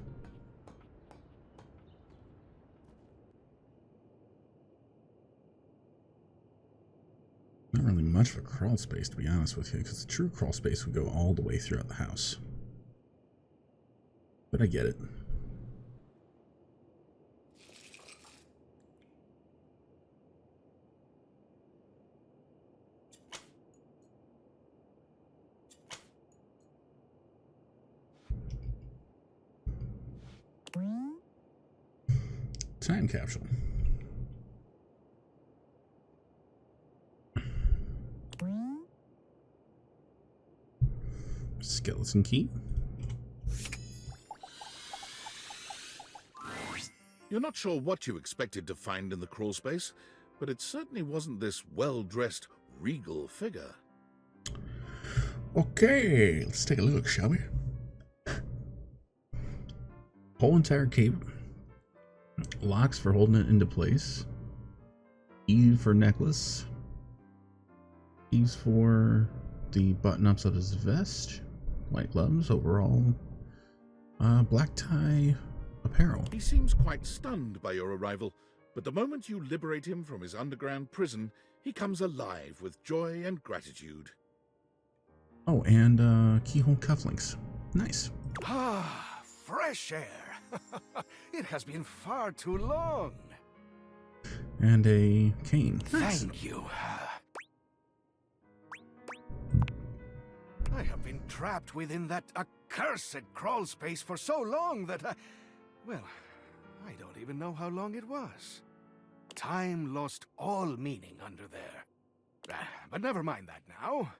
Not really much of a crawl space, to be honest with you, because the true crawl space would go all the way throughout the house. But I get it. Time capsule. Skeleton key. You're not sure what you expected to find in the crawl space, but it certainly wasn't this well-dressed, regal figure. Okay, let's take a look, shall we? Whole entire cape. Locks for holding it into place. E for necklace. E's for the button-ups of his vest. White gloves, overall. Black tie, apparel. He seems quite stunned by your arrival, but the moment you liberate him from his underground prison, he comes alive with joy and gratitude. Oh, and keyhole cufflinks. Nice. Ah, fresh air. It has been far too long. And a cane. Nice. Thank you. I have been trapped within that accursed crawl space for so long that well, I don't even know how long it was. Time lost all meaning under there. But never mind that now.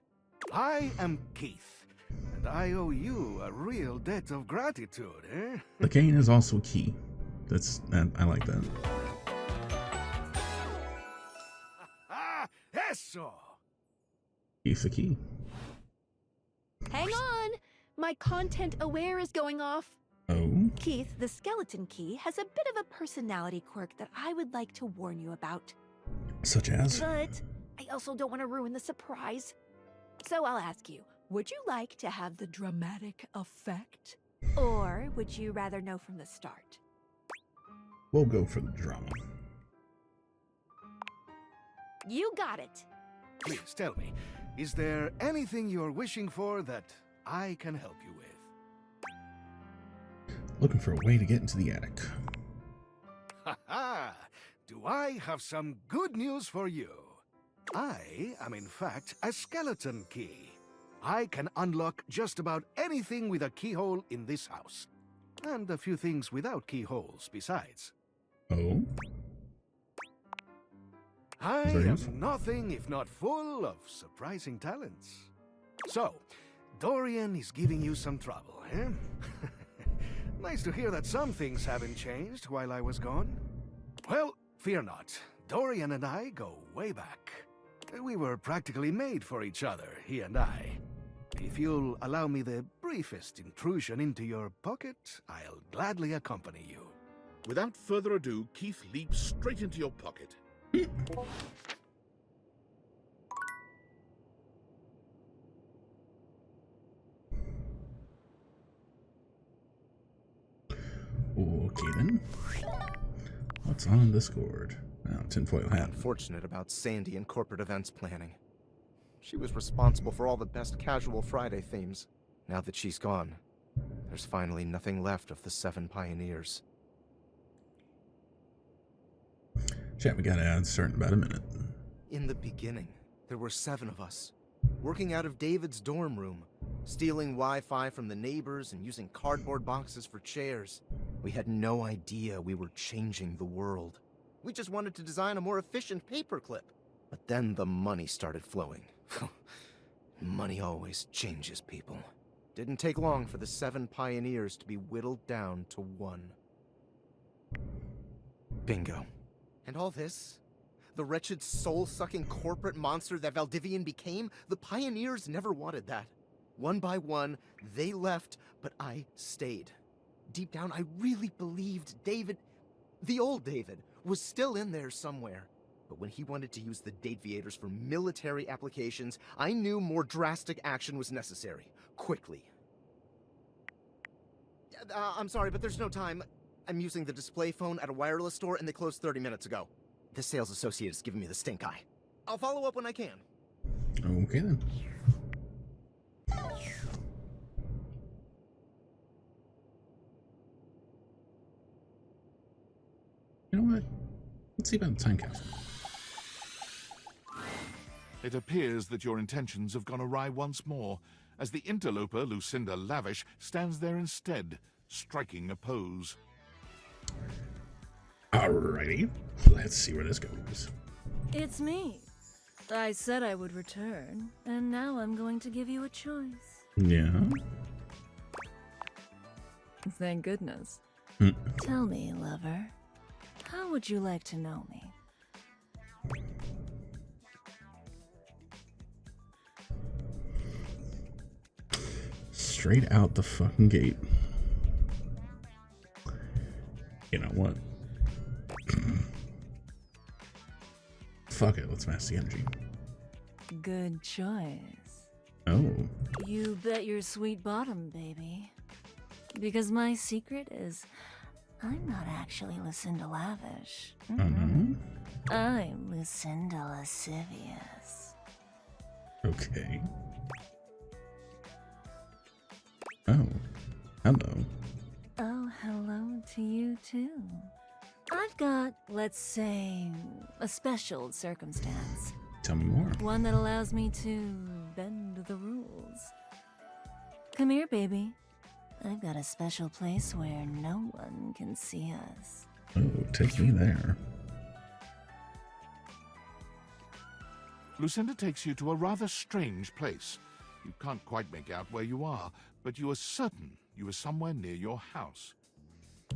I am Keith, and I owe you a real debt of gratitude, eh? The cane is also key. I like that. Ah, eso! Keith the key. Hang on! My content aware is going off. Oh? Keith, the skeleton key has a bit of a personality quirk that I would like to warn you about. Such as? But I also don't want to ruin the surprise. So I'll ask you, would you like to have the dramatic effect? Or would you rather know from the start? We'll go for the drama. You got it. Please tell me, is there anything you're wishing for that I can help you with? Looking for a way to get into the attic. Ha ha! Do I have some good news for you? I am in fact a skeleton key. I can unlock just about anything with a keyhole in this house. And a few things without keyholes besides. Oh? I Very am useful. nothing if not full of surprising talents. So, Dorian is giving you some trouble, eh? Nice to hear that some things haven't changed while I was gone. Well, fear not. Dorian and I go way back. We were practically made for each other, he and I. If you'll allow me the briefest intrusion into your pocket, I'll gladly accompany you. Without further ado, Keith leaps straight into your pocket. Okay then. What's on Discord? Oh, tinfoil hat. Unfortunate about Sandy and corporate events planning. She was responsible for all the best Casual Friday themes. Now that she's gone, there's finally nothing left of the 7 pioneers. Chat, we got ads starting in about a minute. In the beginning, there were 7 of us, working out of David's dorm room, stealing Wi-Fi from the neighbors and using cardboard boxes for chairs. We had no idea we were changing the world. We just wanted to design a more efficient paperclip. But then the money started flowing. Money always changes people. Didn't take long for the 7 pioneers to be whittled down to 1. Bingo. And all this? The wretched soul-sucking corporate monster that Valdivian became? The pioneers never wanted that. One by one, they left, but I stayed. Deep down, I really believed David, the old David, was still in there somewhere. But when he wanted to use the Dateviators for military applications, I knew more drastic action was necessary. Quickly. I'm sorry, but there's no time. I'm using the display phone at a wireless store, and they closed 30 minutes ago. The sales associate is giving me the stink eye. I'll follow up when I can. Okay then. You know what? Let's see about the time capsule. It appears that your intentions have gone awry once more, as the interloper, Lucinda Lavish, stands there instead, striking a pose. Alrighty, let's see where this goes. It's me. I said I would return, and now I'm going to give you a choice. Yeah? Thank goodness. Tell me, lover, how would you like to know me? Straight out the fucking gate. You know what? Fuck it, let's mask the energy. Good choice. Oh. You bet your sweet bottom, baby. Because my secret is, I'm not actually Lucinda Lavish. I'm Lucinda Lascivious. Okay. Oh. Hello. Oh, hello to you too. I've got, let's say, a special circumstance. Tell me more. One that allows me to bend the rules. Come here, baby. I've got a special place where no one can see us. Oh, take me there. Lucinda takes you to a rather strange place. You can't quite make out where you are, but you are certain you are somewhere near your house.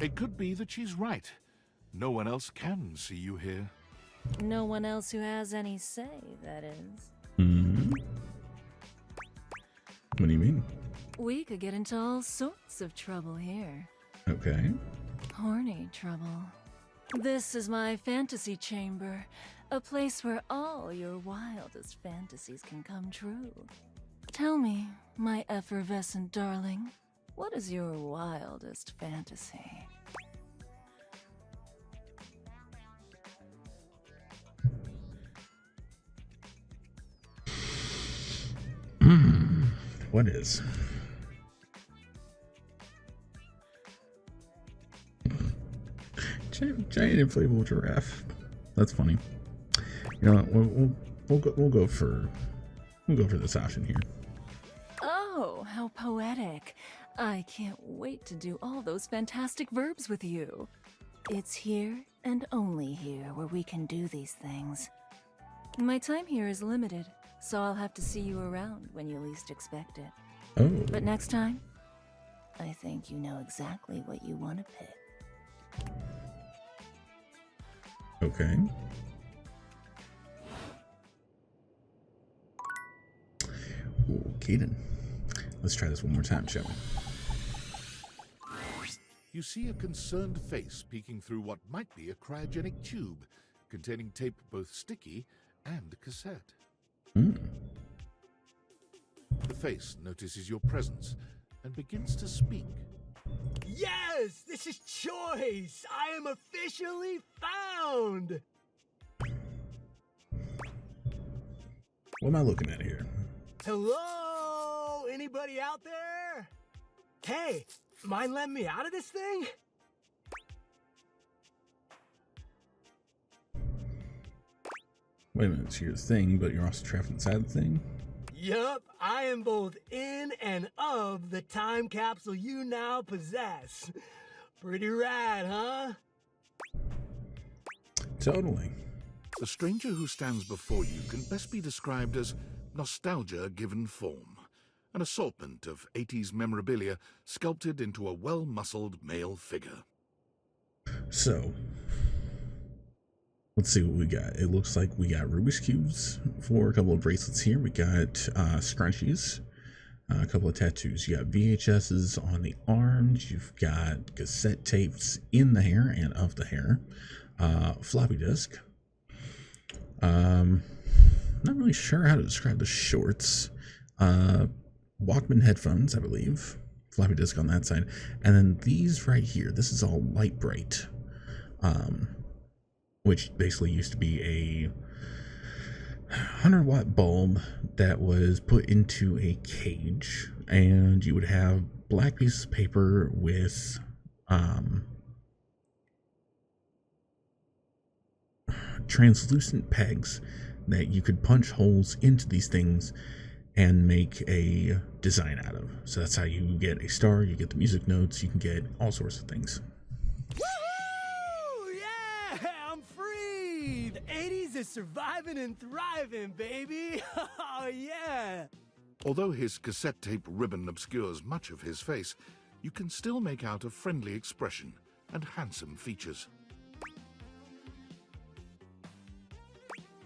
It could be that she's right. No one else can see you here. No one else who has any say, that is. Hmm. What do you mean? We could get into all sorts of trouble here. Okay. Horny trouble. This is my fantasy chamber, a place where all your wildest fantasies can come true. Tell me, my effervescent darling, what is your wildest fantasy? What is? Giant inflatable giraffe. That's funny. You know what? We'll go for this option here. Oh, how poetic. I can't wait to do all those fantastic verbs with you. It's here and only here where we can do these things. My time here is limited, so I'll have to see you around when you least expect it. Oh. But next time, I think you know exactly what you want to pick. Okay. Okay then. Let's try this one more time, shall we? You see a concerned face peeking through what might be a cryogenic tube containing tape both sticky and cassette. The face notices your presence and begins to speak. Yes, this is Choice. I am officially found. What am I looking at here? Hello? Anybody out there? Hey, mind letting me out of this thing? Wait a minute, it's your thing, but you're also trapped inside the thing? Yup, I am both in and of the time capsule you now possess. Pretty rad, huh? Totally. The stranger who stands before you can best be described as nostalgia given form, an assortment of 80s memorabilia sculpted into a well-muscled male figure. So, let's see what we got. It looks like we got Rubik's Cubes for a couple of bracelets here. We got scrunchies, a couple of tattoos. You got VHSs on the arms. You've got cassette tapes in the hair and of the hair. Floppy disk. Not really sure how to describe the shorts. Walkman headphones, I believe. Floppy disk on that side. And then these right here. This is all Light Bright. Which basically used to be a 100-watt bulb that was put into a cage, and you would have black pieces of paper with translucent pegs that you could punch holes into these things and make a design out of. So that's how you get a star, you get the music notes, you can get all sorts of things. Woo! Yeah, I'm free! The 80s is surviving and thriving, baby! Oh, yeah! Although his cassette tape ribbon obscures much of his face, you can still make out a friendly expression and handsome features.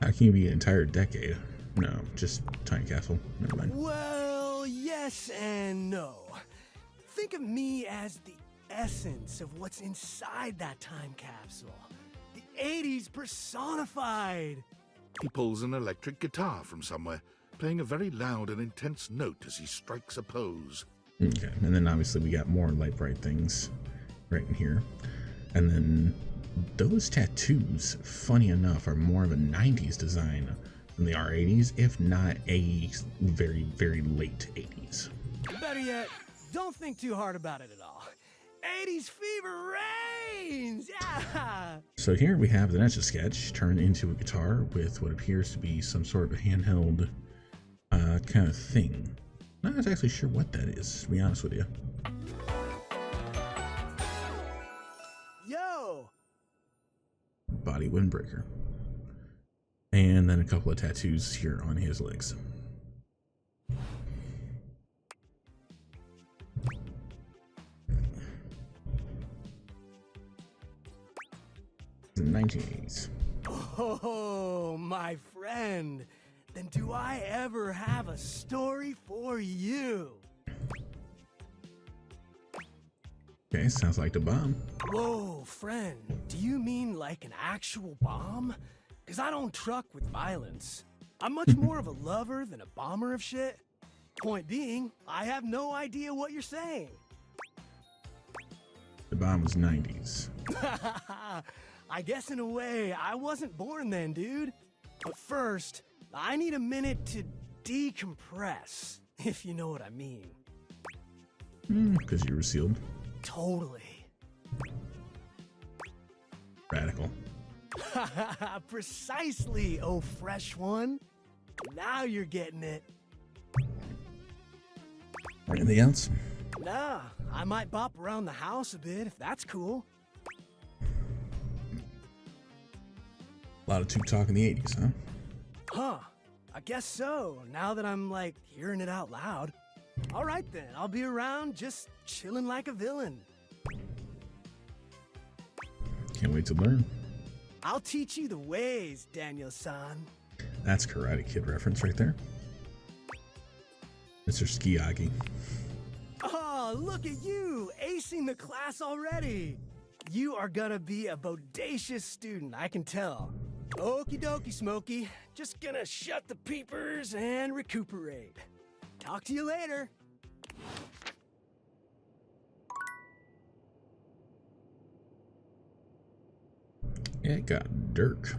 How can you be an entire decade? No, just time capsule. Never mind. Well, yes and no. Think of me as the essence of what's inside that time capsule. The 80s personified. He pulls an electric guitar from somewhere, playing a very loud and intense note as he strikes a pose. Okay, and then obviously we got more Light Bright things right in here. And then those tattoos, funny enough, are more of a 90s design than they are 80s, if not a very, very late 80s. Better yet, don't think too hard about it at all. 80s fever reigns! Yeah! So here we have the Etch-a-Sketch turned into a guitar with what appears to be some sort of a handheld kind of thing. Not exactly sure what that is, to be honest with you. Yo! Body windbreaker. And then a couple of tattoos here on his legs. The 1980s. Oh, my friend. Then do I ever have a story for you? Okay, sounds like the bomb. Whoa, friend. Do you mean like an actual bomb? Because I don't truck with violence. I'm much more of a lover than a bomber of shit. Point being, I have no idea what you're saying. The bomb was 90s. I guess in a way, I wasn't born then, dude. But first, I need a minute to decompress, if you know what I mean. Because you were sealed. Totally. Radical. Precisely, oh fresh one. Now you're getting it. Anything else? Nah, I might bop around the house a bit if that's cool. A lot of tube talk in the 80s, huh? Huh, I guess so, now that I'm like hearing it out loud. Alright then, I'll be around just chilling like a villain. Can't wait to learn. I'll teach you the ways, Daniel-san. That's Karate Kid reference right there. Mr. Skiyagi. Oh, look at you, acing the class already. You are gonna be a bodacious student, I can tell. Okie dokie, Smokey. Just gonna shut the peepers and recuperate. Talk to you later. It got Dirk.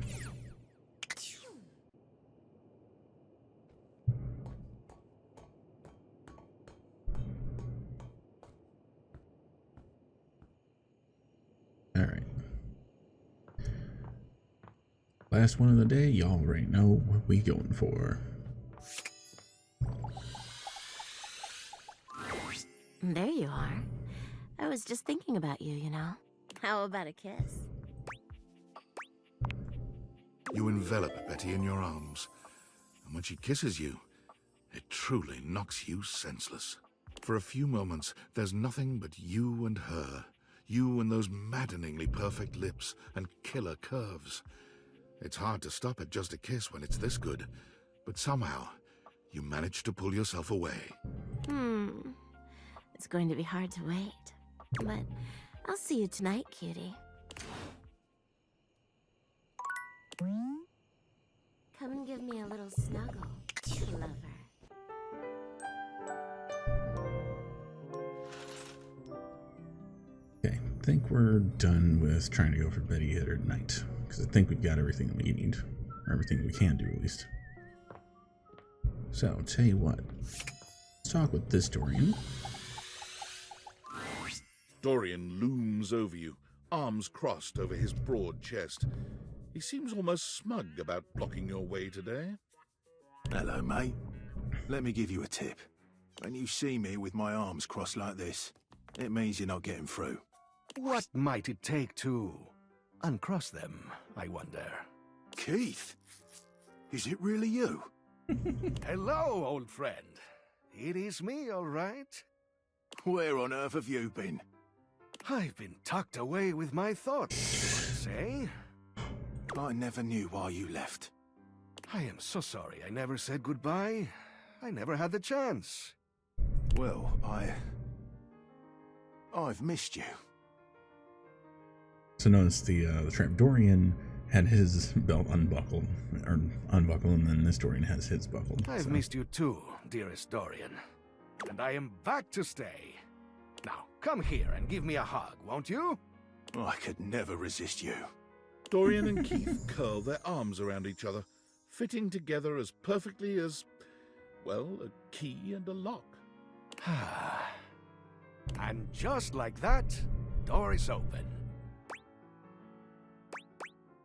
All right. Last one of the day. Y'all already know what we going for. There you are. I was just thinking about you, you know. How about a kiss? You envelop Betty in your arms, and when she kisses you, it truly knocks you senseless. For a few moments, there's nothing but you and her. You and those maddeningly perfect lips and killer curves. It's hard to stop at just a kiss when it's this good, but somehow, you manage to pull yourself away. It's going to be hard to wait. But I'll see you tonight, cutie. Come and give me a little snuggle, lover. Okay, I think we're done with trying to go for Betty Hitter tonight. Because I think we've got everything that we need. Or everything we can do, at least. So, tell you what. Let's talk with this Dorian. Dorian looms over you, arms crossed over his broad chest. He seems almost smug about blocking your way today. Hello, mate. Let me give you a tip. When you see me with my arms crossed like this, it means you're not getting through. What might it take to uncross them, I wonder? Keith? Is it really you? Hello, old friend. It is me, all right. Where on earth have you been? I've been tucked away with my thoughts, you might say. I never knew why you left. I am so sorry I never said goodbye. I never had the chance. Well, I've missed you. So notice the tramp Dorian had his belt unbuckled, and then this Dorian has his buckled. I've missed you too, dearest Dorian. And I am back to stay. Now, come here and give me a hug, won't you? I could never resist you. Dorian and Keith curl their arms around each other, fitting together as perfectly as, well, a key and a lock. And just like that, door is open.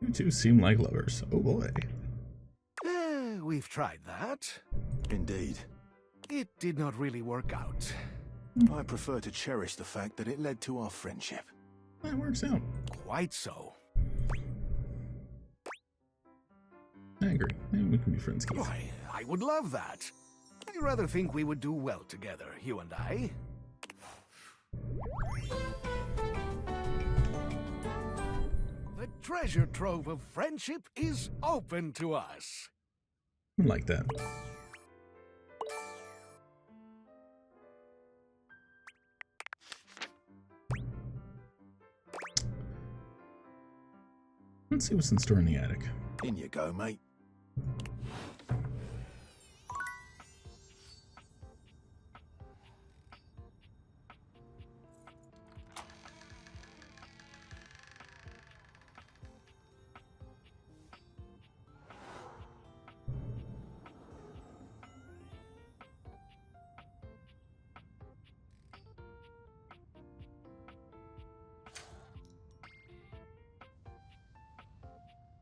You two seem like lovers. Oh boy. We've tried that. Indeed. It did not really work out. I prefer to cherish the fact that it led to our friendship. That works out. Quite so. I agree. Maybe we can be friends, Keith. Why, I would love that. I rather think we would do well together, you and I. The treasure trove of friendship is open to us. I like that. Let's see what's in store in the attic. In you go, mate.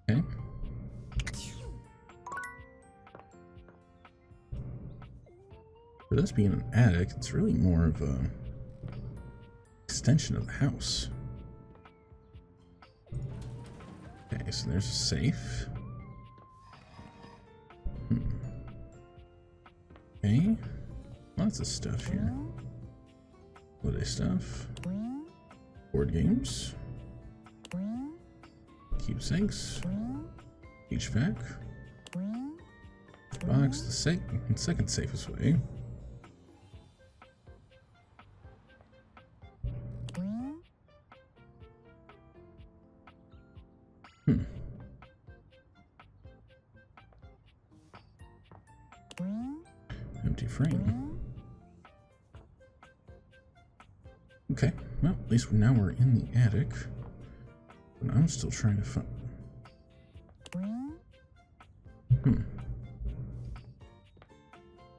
Okay. For this being an attic, it's really more of a extension of the house. Okay, so there's a safe. Okay, lots of stuff here. Holiday stuff. Board games. Keepsakes. HVAC. Box, the second safest way. Empty frame. Okay, well, at least now we're in the attic. But I'm still trying to find...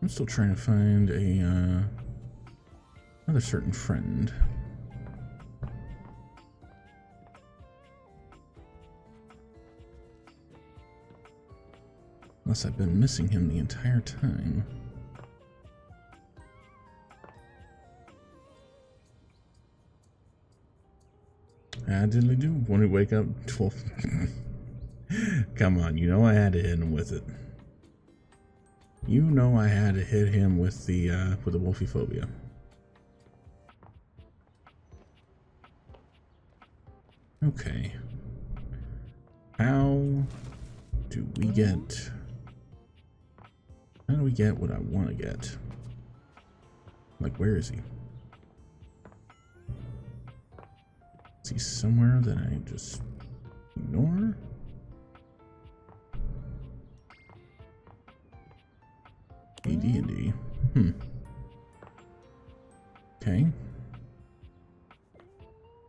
I'm still trying to find a, another certain friend. Unless I've been missing him the entire time. I diddly do. Want to wake up 12. Come on, you know I had to hit him with it. You know I had to hit him with the Wolfie phobia. Okay. How do we get what I want to get? Like, where is he? Is he somewhere that I just ignore? AD&D. Okay.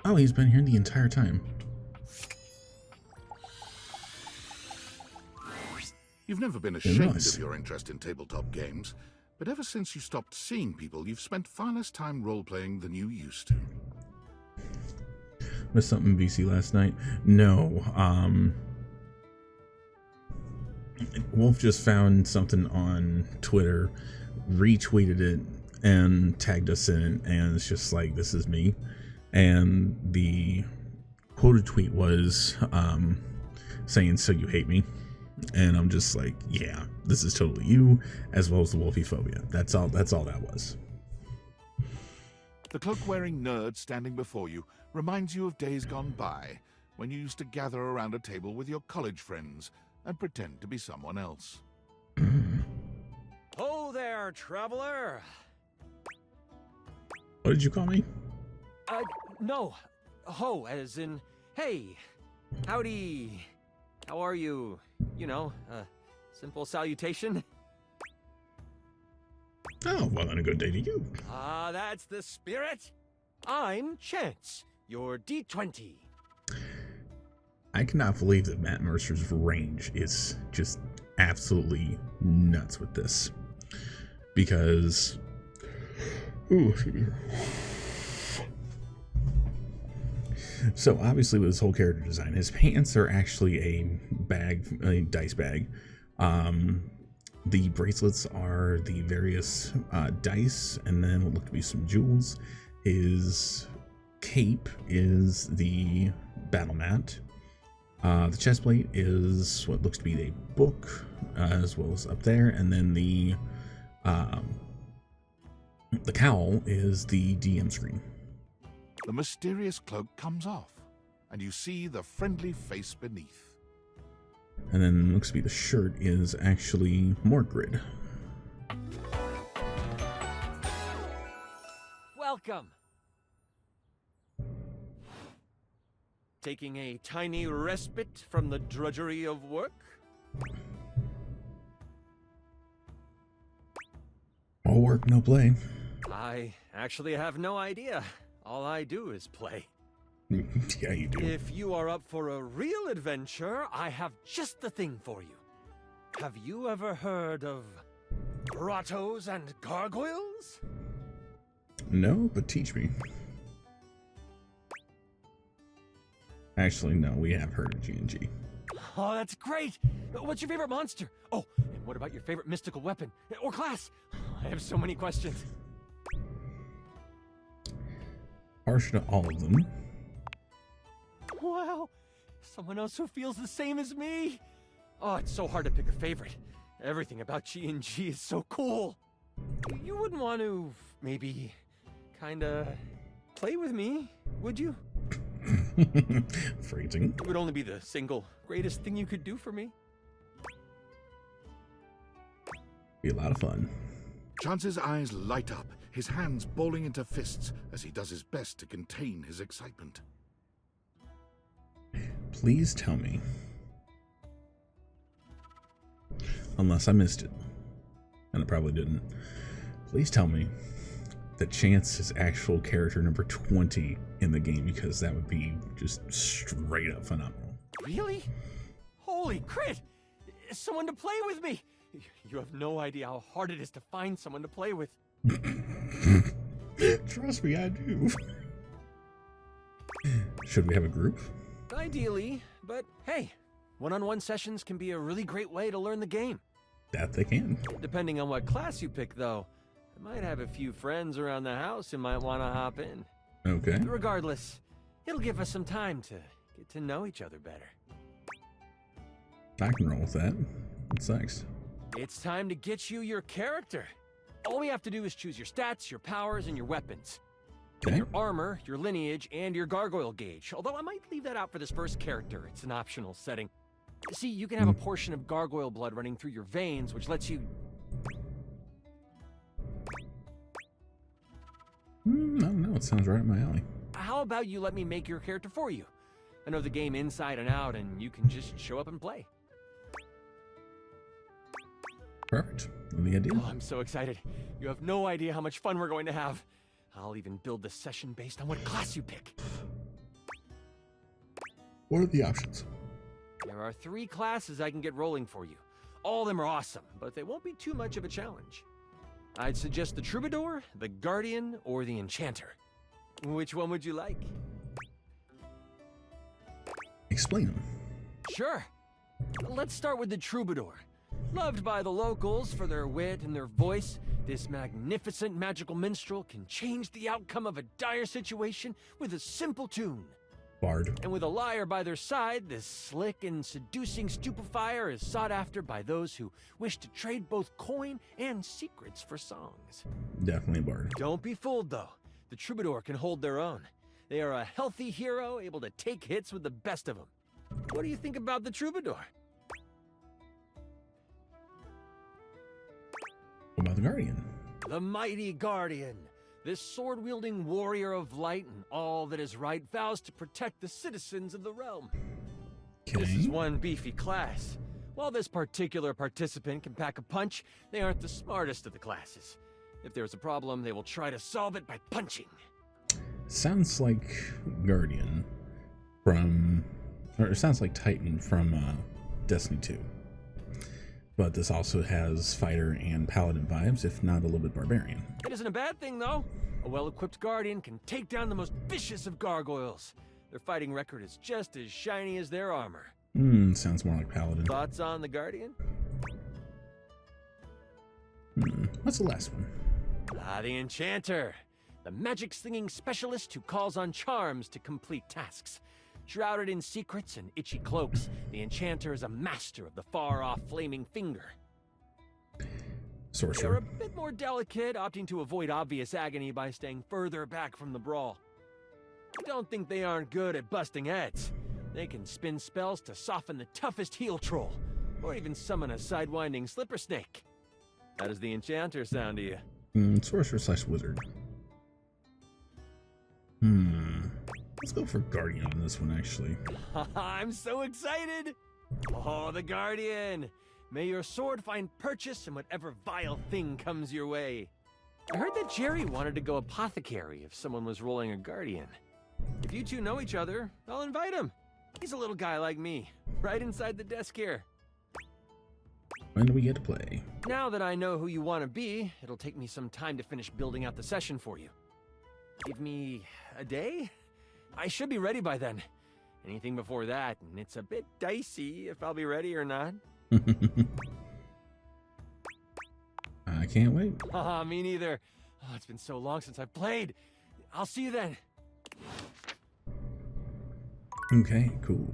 Oh, he's been here the entire time. You've never been ashamed of your interest in tabletop games, but ever since you stopped seeing people, you've spent far less time role-playing than you used to. Missed something VC last night? No. Wolf just found something on Twitter, retweeted it, and tagged us in it, and it's just like, this is me. And the quoted tweet was saying, "So you hate me?" And I'm just like, yeah, this is totally you, as well as the Wolfie phobia. That's all that was. The cloak-wearing nerd standing before you reminds you of days gone by, when you used to gather around a table with your college friends and pretend to be someone else. Ho there, traveler! What did you call me? No. Ho, as in, hey, howdy, how are you? You know, simple salutation. Oh, well, then a good day to you. Ah, that's the spirit. I'm Chance, your D20. I cannot believe that Matt Mercer's range is just absolutely nuts with this. Because... Ooh, excuse me. So obviously with his whole character design, his pants are actually a dice bag. The bracelets are the various dice, and then what look to be some jewels. His cape is the battle mat. The chest plate is what looks to be a book, as well as up there, and then the cowl is the DM screen. The mysterious cloak comes off. and you see the friendly face beneath. And then looks to be the shirt is actually Mordred. Welcome. Taking a tiny respite from the drudgery of work? All work, no play. I actually have no idea. All I do is play. Yeah, you do. If you are up for a real adventure, I have just the thing for you. Have you ever heard of grottos and gargoyles? No, but teach me. Actually, no, we have heard of G&G. Oh, that's great! What's your favorite monster? Oh, and what about your favorite mystical weapon? Or class? I have so many questions. Partial to all of them. Wow, someone else who feels the same as me. Oh, it's so hard to pick a favorite. Everything about G&G is so cool. You wouldn't want to, maybe, kinda play with me, would you? Phrasing. It would only be the single greatest thing you could do for me. Be a lot of fun. Chance's eyes light up, his hands balling into fists as he does his best to contain his excitement. Please tell me. Unless I missed it. And I probably didn't. Please tell me that Chance is actual character number 20 in the game, because that would be just straight up phenomenal. Really? Holy crit! Someone to play with me! You have no idea how hard it is to find someone to play with. Trust me, I do. Should we have a group? Ideally, but hey, one-on-one sessions can be a really great way to learn the game. That they can. Depending on what class you pick, though, I might have a few friends around the house who might want to hop in. Okay. Regardless, it'll give us some time to get to know each other better. I can roll with that. What's next? It's time to get you your character. All we have to do is choose your stats, your powers, and your weapons. Okay. Your armor, your lineage, and your gargoyle gauge. Although I might leave that out for this first character. It's an optional setting. See, you can have a portion of gargoyle blood running through your veins, which lets you... I don't know. It sounds right up my alley. How about you let me make your character for you? I know the game inside and out, and you can just show up and play. Perfect. Any idea? Oh, I'm so excited. You have no idea how much fun we're going to have. I'll even build the session based on what class you pick. What are the options? There are 3 classes I can get rolling for you. All of them are awesome, but they won't be too much of a challenge. I'd suggest the Troubadour, the Guardian, or the Enchanter. Which one would you like? Explain them. Sure. Let's start with the Troubadour. Loved by the locals for their wit and their voice, this magnificent magical minstrel can change the outcome of a dire situation with a simple tune. Bard. And with a liar by their side, this slick and seducing stupefier is sought after by those who wish to trade both coin and secrets for songs. Definitely Bard. Don't be fooled, though. The Troubadour can hold their own. They are a healthy hero, able to take hits with the best of them. What do you think about the Troubadour? What about the Guardian? The mighty Guardian. This sword-wielding warrior of light and all that is right vows to protect the citizens of the realm. Okay. This is one beefy class. While this particular participant can pack a punch, they aren't the smartest of the classes. If there's a problem, they will try to solve it by punching. Sounds like Guardian from... Or it sounds like Titan from Destiny 2. But this also has fighter and paladin vibes, if not a little bit barbarian. It isn't a bad thing, though. A well-equipped Guardian can take down the most vicious of gargoyles. Their fighting record is just as shiny as their armor. Sounds more like paladin. Thoughts on the Guardian? What's the last one? The Enchanter. The magic-slinging specialist who calls on charms to complete tasks. Shrouded in secrets and itchy cloaks, the Enchanter is a master of the far-off flaming finger. Sorcerer. They're a bit more delicate, opting to avoid obvious agony by staying further back from the brawl. Don't think they aren't good at busting heads. They can spin spells to soften the toughest heel troll, or even summon a sidewinding slipper snake. How does the enchanter sound to you? Sorcerer/wizard. Let's go for Guardian on this one, actually. I'm so excited! Oh, the Guardian! May your sword find purchase in whatever vile thing comes your way. I heard that Jerry wanted to go apothecary if someone was rolling a Guardian. If you two know each other, I'll invite him. He's a little guy like me, right inside the desk here. When do we get to play? Now that I know who you want to be, it'll take me some time to finish building out the session for you. Give me a day? I should be ready by then. Anything before that, and it's a bit dicey if I'll be ready or not. I can't wait. Haha, me neither. Oh, it's been so long since I've played. I'll see you then. Okay, cool.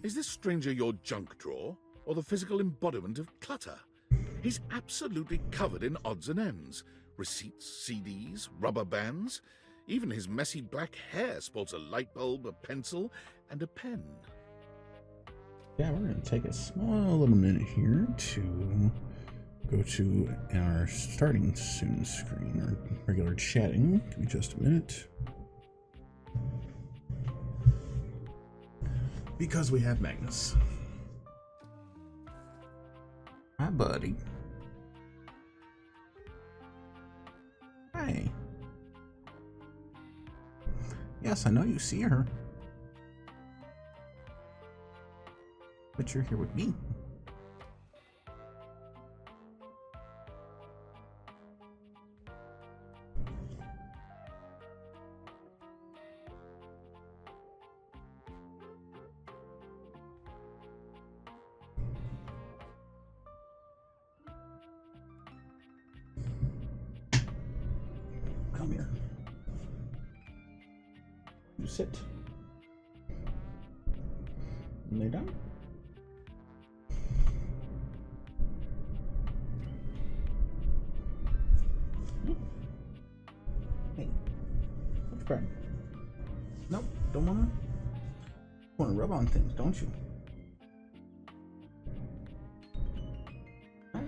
Is this stranger your junk drawer, or the physical embodiment of clutter? He's absolutely covered in odds and ends. Receipts, CDs, rubber bands. Even his messy black hair sports a light bulb, a pencil, and a pen. Yeah, we're going to take a small little minute here to go to our starting soon screen, or regular chatting. Give me just a minute. Because we have Magnus. Hi, buddy. Hi. Yes, I know you see her. But you're here with me. Come here. You sit. Lay down. Hey, what's crap? Nope, don't wanna rub on things, don't you? Hey.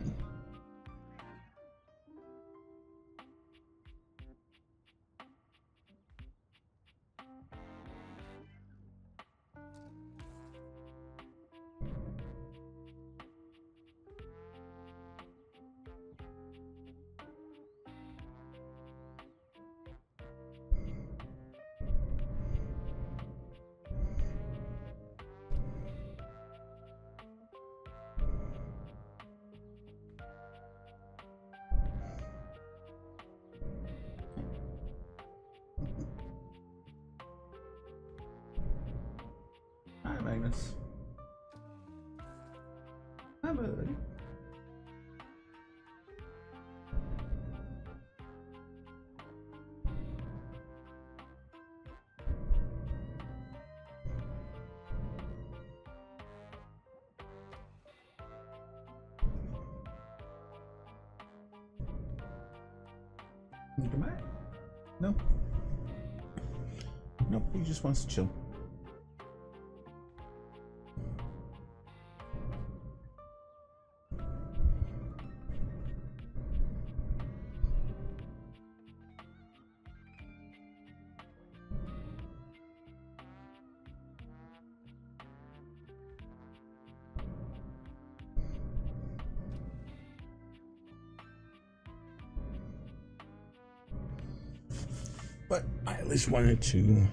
Hi, Magnus. Hi, buddy. You come back? No. Nope, he just wants to chill. But I at least wanted to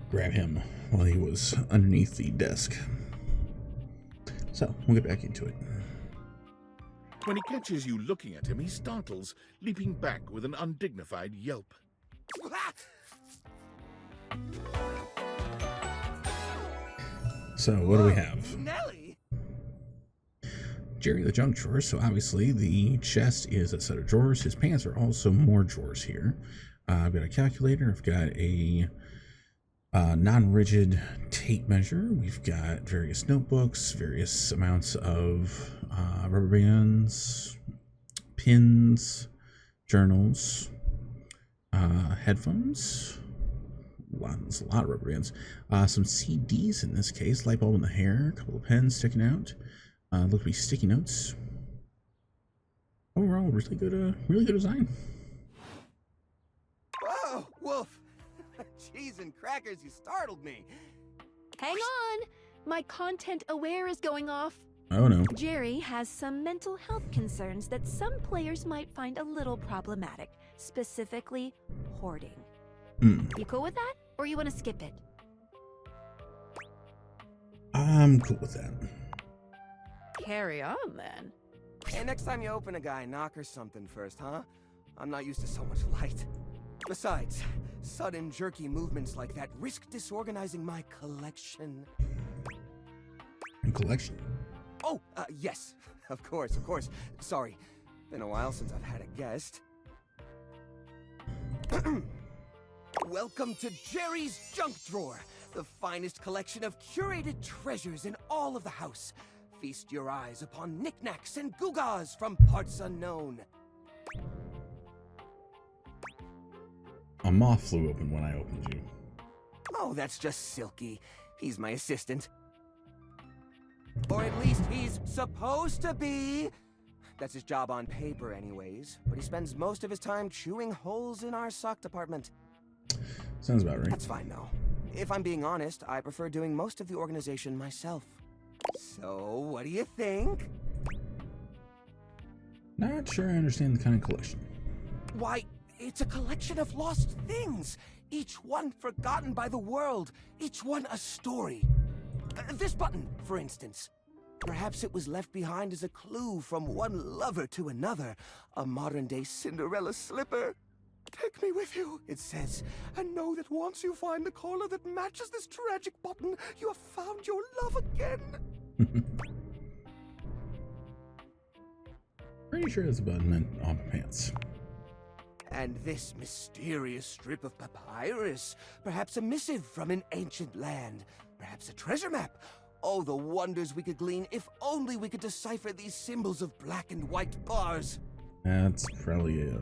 grab him while he was underneath the desk. So we'll get back into it. When he catches you looking at him, he startles, leaping back with an undignified yelp. So what do we have? Nelly! Jerry the junk drawer. So obviously the chest is a set of drawers. His pants are also more drawers here. I've got a calculator. I've got a Non-rigid tape measure. We've got various notebooks, various amounts of rubber bands, pins, journals, headphones. There's a lot of rubber bands. Some CDs in this case. Light bulb in the hair. A couple of pens sticking out. Look to be sticky notes. Overall, really good design. Whoa, Wolf! Cheese and crackers, you startled me. Hang on! My content aware is going off. Oh no. Jerry has some mental health concerns that some players might find a little problematic, specifically hoarding. You cool with that, or you want to skip it? I'm cool with that. Carry on, then. Hey, next time you open a guy, knock her something first, huh? I'm not used to so much light. Besides, sudden jerky movements like that risk disorganizing my collection. Collection? Oh, yes. Of course. Sorry. Been a while since I've had a guest. Welcome to Jerry's Junk Drawer, the finest collection of curated treasures in all of the house. Feast your eyes upon knickknacks and gewgaws from parts unknown. A moth flew open when I opened you. Oh, that's just Silky. He's my assistant. Or at least he's supposed to be. That's his job on paper anyways, but he spends most of his time chewing holes in our sock department. Sounds about right. That's fine though. If I'm being honest, I prefer doing most of the organization myself. So, what do you think? Not sure I understand the kind of collection. Why, it's a collection of lost things. Each one forgotten by the world. Each one a story. This button, for instance. Perhaps it was left behind as a clue from one lover to another. A modern-day Cinderella slipper. Take me with you, it says, and know that once you find the collar that matches this tragic button, you have found your love again. Pretty sure it's a button meant on pants. And this mysterious strip of papyrus, perhaps a missive from an ancient land, perhaps a treasure map. Oh, the wonders we could glean if only we could decipher these symbols of black and white bars. That's probably it.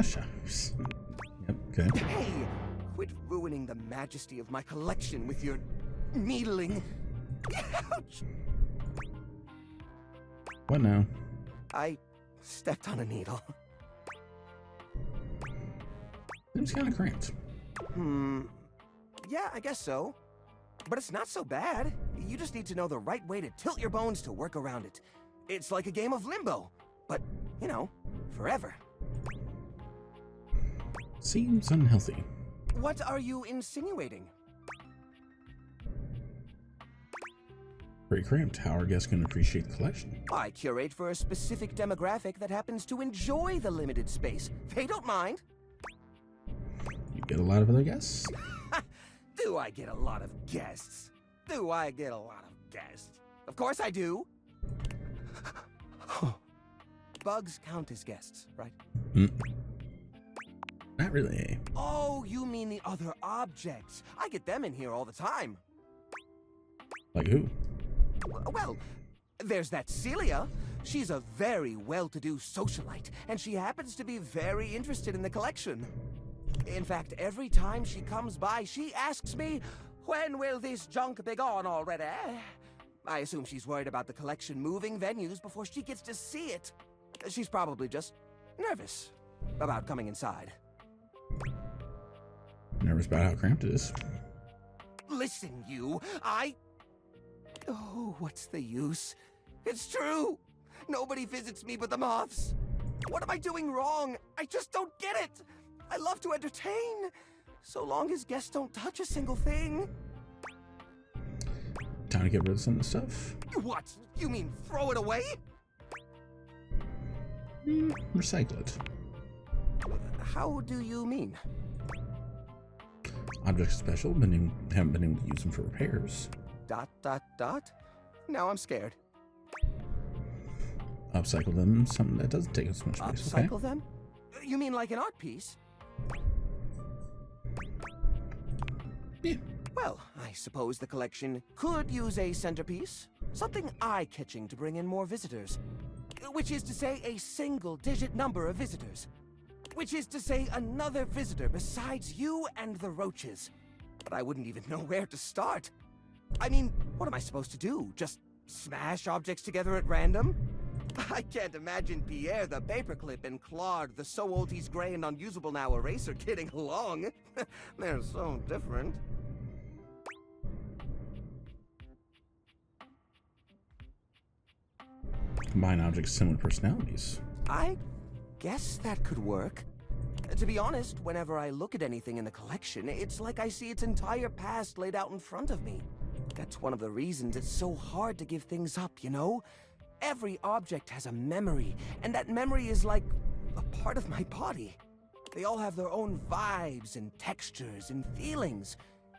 Shucks. Yep, okay. Hey, quit ruining the majesty of my collection with your needling. Ouch! What now? I stepped on a needle. Seems kind of cramped. Yeah, I guess so. But it's not so bad. You just need to know the right way to tilt your bones to work around it. It's like a game of limbo, but, you know, forever. Seems unhealthy. What are you insinuating? Pretty cramped. How our guests can appreciate the collection. I curate for a specific demographic that happens to enjoy the limited space. They don't mind. You get a lot of other guests? Do I get a lot of guests? Do I get a lot of guests? Of course I do. Bugs count as guests, right? Not really. Oh, you mean the other objects. I get them in here all the time. Like who? Well, there's that Celia. She's a very well-to-do socialite, and she happens to be very interested in the collection. In fact, every time she comes by, she asks me, when will this junk be gone already? I assume she's worried about the collection moving venues before she gets to see it. She's probably just nervous about coming inside. Nervous about how cramped it is. Listen, you, Oh, what's the use? It's true! Nobody visits me but the moths. What am I doing wrong? I just don't get it! I love to entertain, so long as guests don't touch a single thing. Time to get rid of some of the stuff. What? You mean throw it away? Recycle it. How do you mean? Objects are special, haven't been able to use them for repairs. ... Now I'm scared. Upcycle them, something that doesn't take as much space. Upcycle them? You mean like an art piece? Well, I suppose the collection could use a centerpiece. Something eye-catching to bring in more visitors. Which is to say, a single-digit number of visitors. Which is to say, another visitor besides you and the roaches. But I wouldn't even know where to start. I mean, what am I supposed to do? Just smash objects together at random? I can't imagine Pierre the paperclip and Claude the so old he's gray and unusable now eraser getting along. They're so different. Combine objects similar personalities. I guess that could work. To be honest, whenever I look at anything in the collection, it's like I see its entire past laid out in front of me. That's one of the reasons it's so hard to give things up, you know? Every object has a memory, and that memory is like a part of my body. They all have their own vibes and textures and feelings.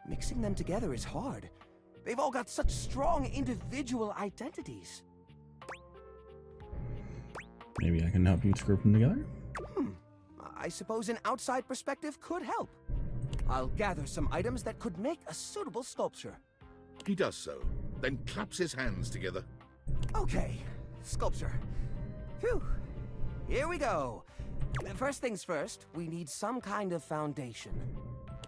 Mixing them together is hard. They've all got such strong individual identities. Maybe I can help you group them together? I suppose an outside perspective could help. I'll gather some items that could make a suitable sculpture. He does so, then claps his hands together. Okay, sculpture. Phew, here we go. First things first, we need some kind of foundation.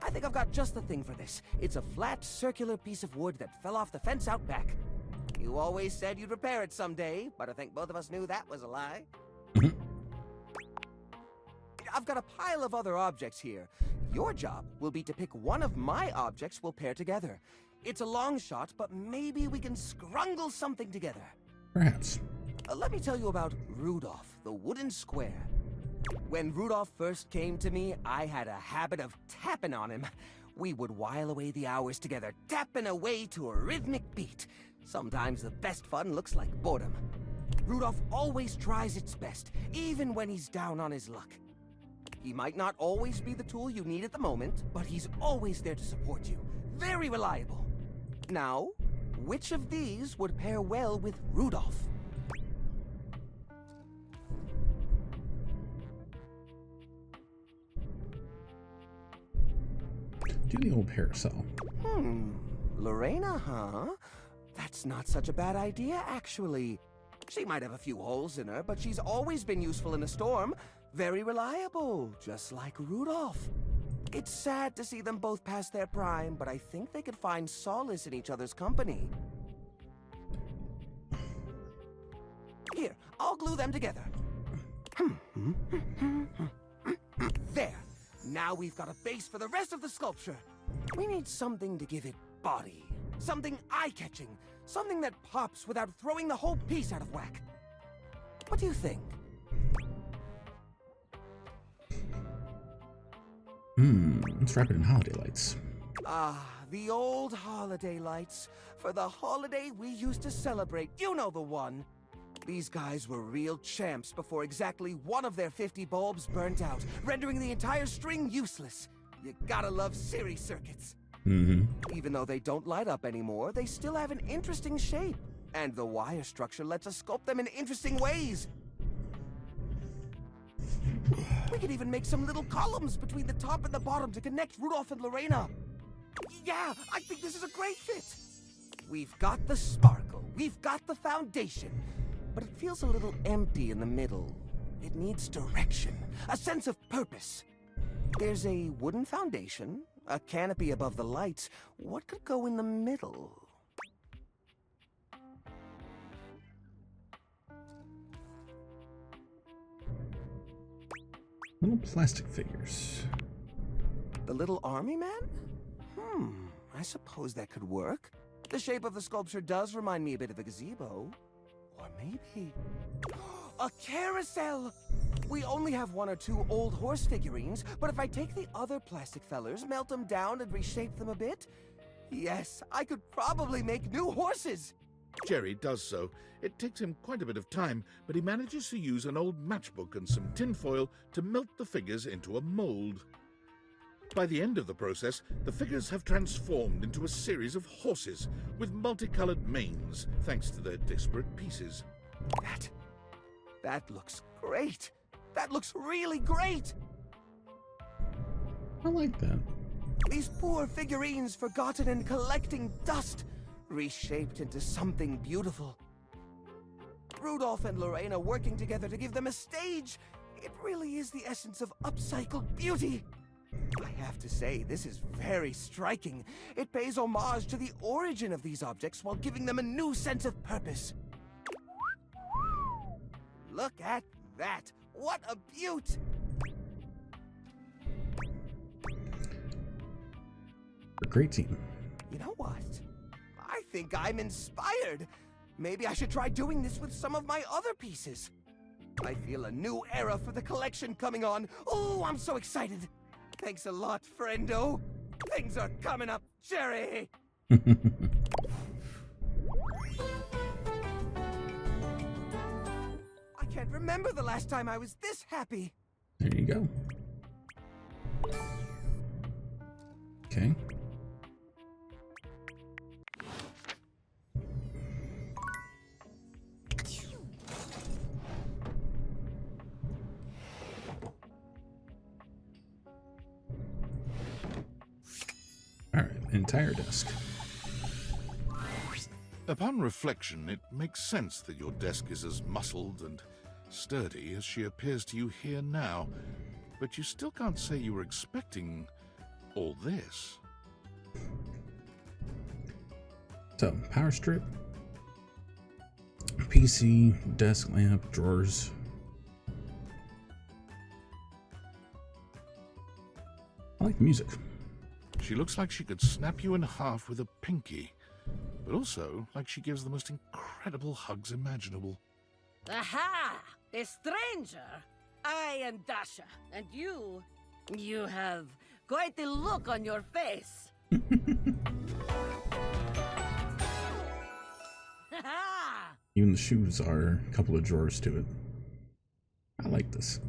I think I've got just the thing for this. It's a flat, circular piece of wood that fell off the fence out back. You always said you'd repair it someday, but I think both of us knew that was a lie. I've got a pile of other objects here. Your job will be to pick one of my objects we'll pair together. It's a long shot, but maybe we can scrungle something together. Perhaps. Let me tell you about Rudolph, the wooden square. When Rudolph first came to me, I had a habit of tapping on him. We would while away the hours together, tapping away to a rhythmic beat. Sometimes the best fun looks like boredom. Rudolph always tries its best, even when he's down on his luck. He might not always be the tool you need at the moment, but he's always there to support you. Very reliable. Now, which of these would pair well with Rudolph? Do the old parasol. Lorena, huh? That's not such a bad idea, actually. She might have a few holes in her, but she's always been useful in a storm. Very reliable, just like Rudolph. It's sad to see them both past their prime, but I think they could find solace in each other's company. Here, I'll glue them together. There. Now we've got a base for the rest of the sculpture. We need something to give it body. Something eye-catching. Something that pops without throwing the whole piece out of whack. What do you think? Let's wrap it in holiday lights. Ah, the old holiday lights. For the holiday we used to celebrate. You know the one. These guys were real champs before exactly one of their 50 bulbs burnt out, rendering the entire string useless. You gotta love series circuits. Even though they don't light up anymore, they still have an interesting shape. And the wire structure lets us sculpt them in interesting ways. We could even make some little columns between the top and the bottom to connect Rudolph and Lorena. Yeah, I think this is a great fit. We've got the sparkle, we've got the foundation, but it feels a little empty in the middle. It needs direction, a sense of purpose. There's a wooden foundation, a canopy above the lights. What could go in the middle? Little plastic figures. The little army man? I suppose that could work. The shape of the sculpture does remind me a bit of a gazebo. Or maybe... a carousel! We only have 1 or 2 old horse figurines, but if I take the other plastic fellers, melt them down and reshape them a bit, yes, I could probably make new horses! Jerry does so. It takes him quite a bit of time, but he manages to use an old matchbook and some tinfoil to melt the figures into a mold. By the end of the process, the figures have transformed into a series of horses with multicolored manes, thanks to their disparate pieces. That looks great! That looks really great! I like that. These poor figurines forgotten and collecting dust, reshaped into something beautiful. Rudolph and Lorraine are working together to give them a stage. It really is the essence of upcycled beauty. I have to say, this is very striking. It pays homage to the origin of these objects while giving them a new sense of purpose. Look at that! What a beaut! A great team. You know what? I think I'm inspired. Maybe I should try doing this with some of my other pieces. I feel a new era for the collection coming on. Oh, I'm so excited. Thanks a lot, friendo. Things are coming up, Jerry. I can't remember the last time I was this happy. There you go. Okay. All right, entire desk. Upon reflection, it makes sense that your desk is as muscled and sturdy as she appears to you here now. But you still can't say you were expecting all this. So, power strip, PC, desk lamp, drawers. I like the music. She looks like she could snap you in half with a pinky, but also like she gives the most incredible hugs imaginable. Aha! A stranger! I am Dasha, and you have quite the look on your face. Even the shoes are a couple of drawers to it. I like this.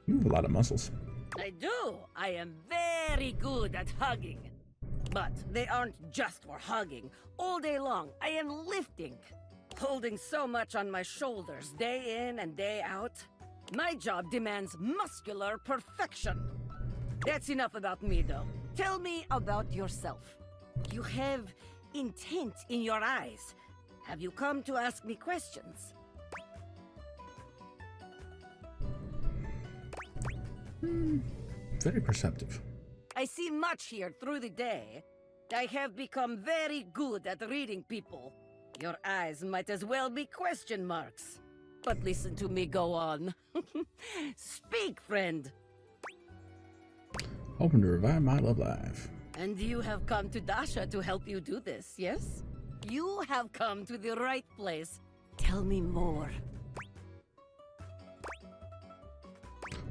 You have a lot of muscles. I do. I am very good at hugging. But they aren't just for hugging. All day long, I am lifting. Holding so much on my shoulders, day in and day out. My job demands muscular perfection. That's enough about me, though. Tell me about yourself. You have intent in your eyes. Have you come to ask me questions? Very perceptive. I see much here through the day. I have become very good at reading people. Your eyes might as well be question marks. But listen to me go on. Speak, friend. Hoping to revive my love life. And you have come to Dasha to help you do this, yes? You have come to the right place. Tell me more.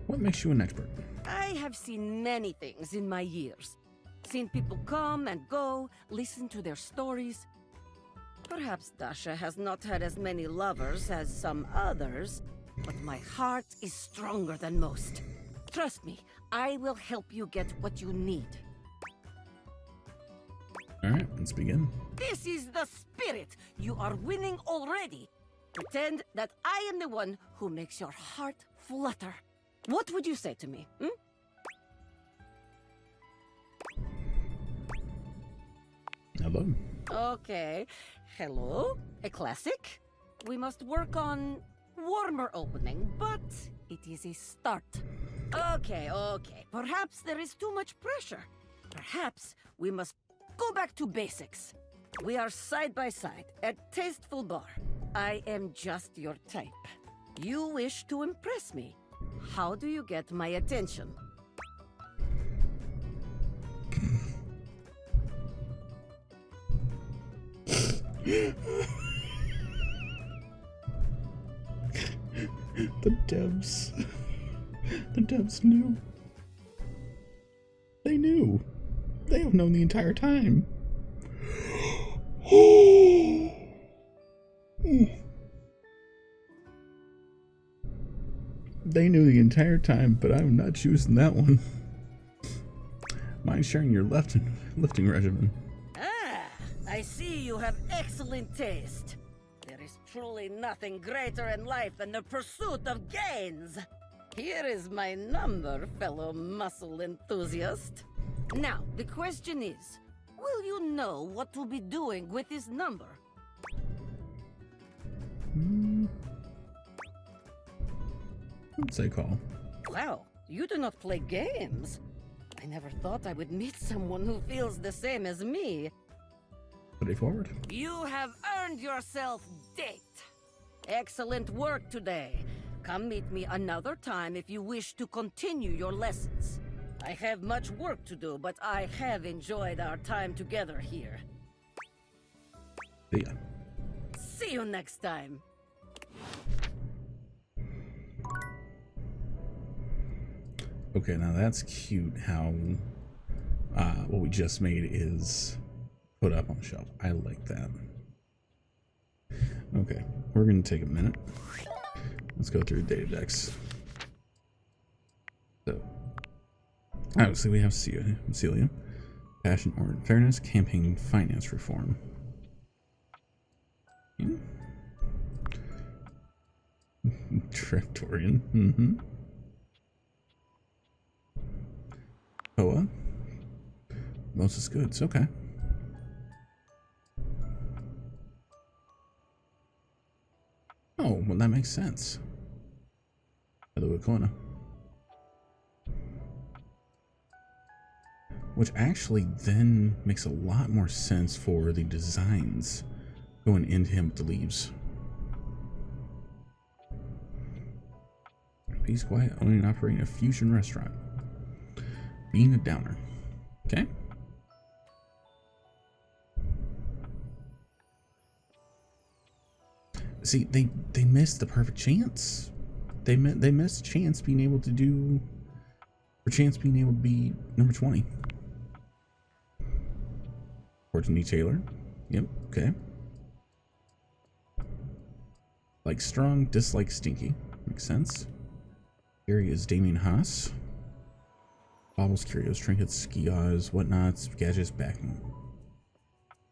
What makes you an expert? I have seen many things in my years. Seen people come and go, listen to their stories. Perhaps Dasha has not had as many lovers as some others, but my heart is stronger than most. Trust me, I will help you get what you need. Alright, let's begin. This is the spirit! You are winning already! Pretend that I am the one who makes your heart flutter. What would you say to me, hmm? Hello. Okay. Hello? A classic? We must work on warmer opening, but it is a start. Okay. Perhaps there is too much pressure. Perhaps we must go back to basics. We are side by side at Tasteful Bar. I am just your type. You wish to impress me. How do you get my attention? The devs knew. They knew. They have known the entire time. They knew the entire time, but I'm not choosing that one. Mind sharing your lifting regimen? Ah, I see you have excellent taste. There is truly nothing greater in life than the pursuit of gains. Here is my number, fellow muscle enthusiast. Now, the question is, will you know what to be doing with this number? What's that call? Wow, you do not play games. I never thought I would meet someone who feels the same as me. Put it forward. You have earned yourself date. Excellent work today. Come meet me another time if you wish to continue your lessons. I have much work to do, but I have enjoyed our time together here. Yeah. See you next time. Okay, now that's cute how what we just made is put up on the shelf. I like that. Okay, we're going to take a minute. Let's go through data decks. So, obviously we have Celia, Passion, Order, and Fairness, Campaign, Finance Reform. Tractorian. Poa. Moses Goods, okay. Oh, well that makes sense. Hello, Akona. Which actually then makes a lot more sense for the designs going into him with the leaves. Peace, quiet, owning and operating a fusion restaurant. Being a downer. Okay. See, they missed the perfect chance. They missed Chance being able to do, or Chance being able to be number 20. Courtney Taylor. Yep. Okay. Like strong, dislike stinky. Makes sense. Gary is Damien Haas. Baubles, curios, trinkets, skios, whatnots, gadgets,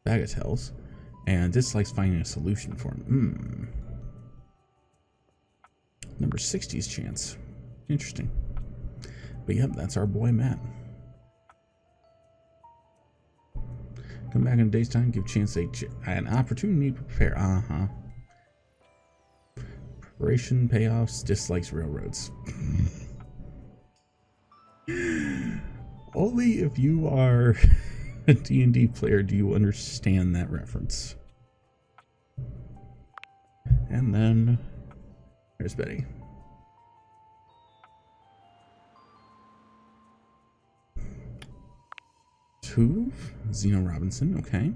bagatelles, and dislikes finding a solution for him. Number 60's Chance. Interesting. But yep, that's our boy Matt. Come back in a day's time, give Chance an opportunity to prepare. Preparation, payoffs, dislikes railroads. Only if you are a D&D player do you understand that reference. And then there's Betty. Who? Zeno Robinson, okay.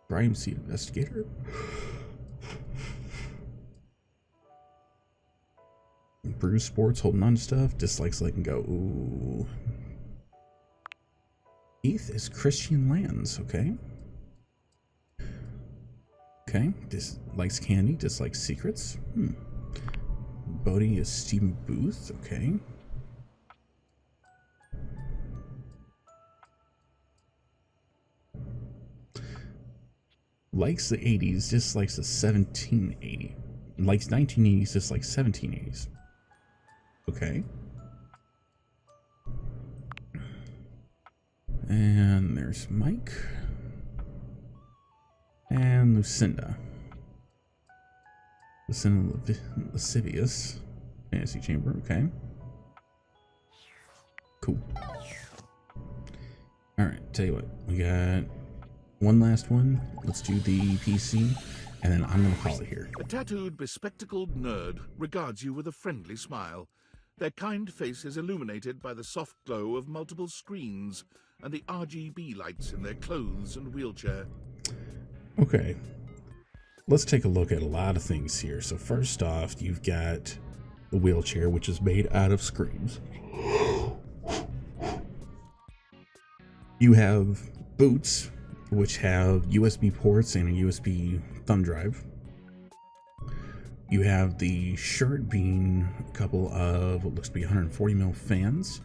Brian Seed Investigator. Bruce Sports holding on to stuff. Dislikes letting go. Ooh. Heath is Christian Lands, okay. Okay. Dislikes candy. Dislikes secrets. Bodie is Stephen Booth, okay. Likes the 80s, dislikes the 1780. Likes 1980s, dislikes 1780s. Okay. And there's Mike. And Lucinda. Lucinda Lascivious. Fantasy Chamber, okay. Cool. Alright, tell you what. We got one last one. Let's do the PC, and then I'm going to call it here. A tattooed, bespectacled nerd regards you with a friendly smile. Their kind face is illuminated by the soft glow of multiple screens and the RGB lights in their clothes and wheelchair. Okay. Let's take a look at a lot of things here. So first off, you've got the wheelchair, which is made out of screens. You have boots, which have USB ports and a USB thumb drive. You have the shirt being a couple of what looks to be 140mm fans.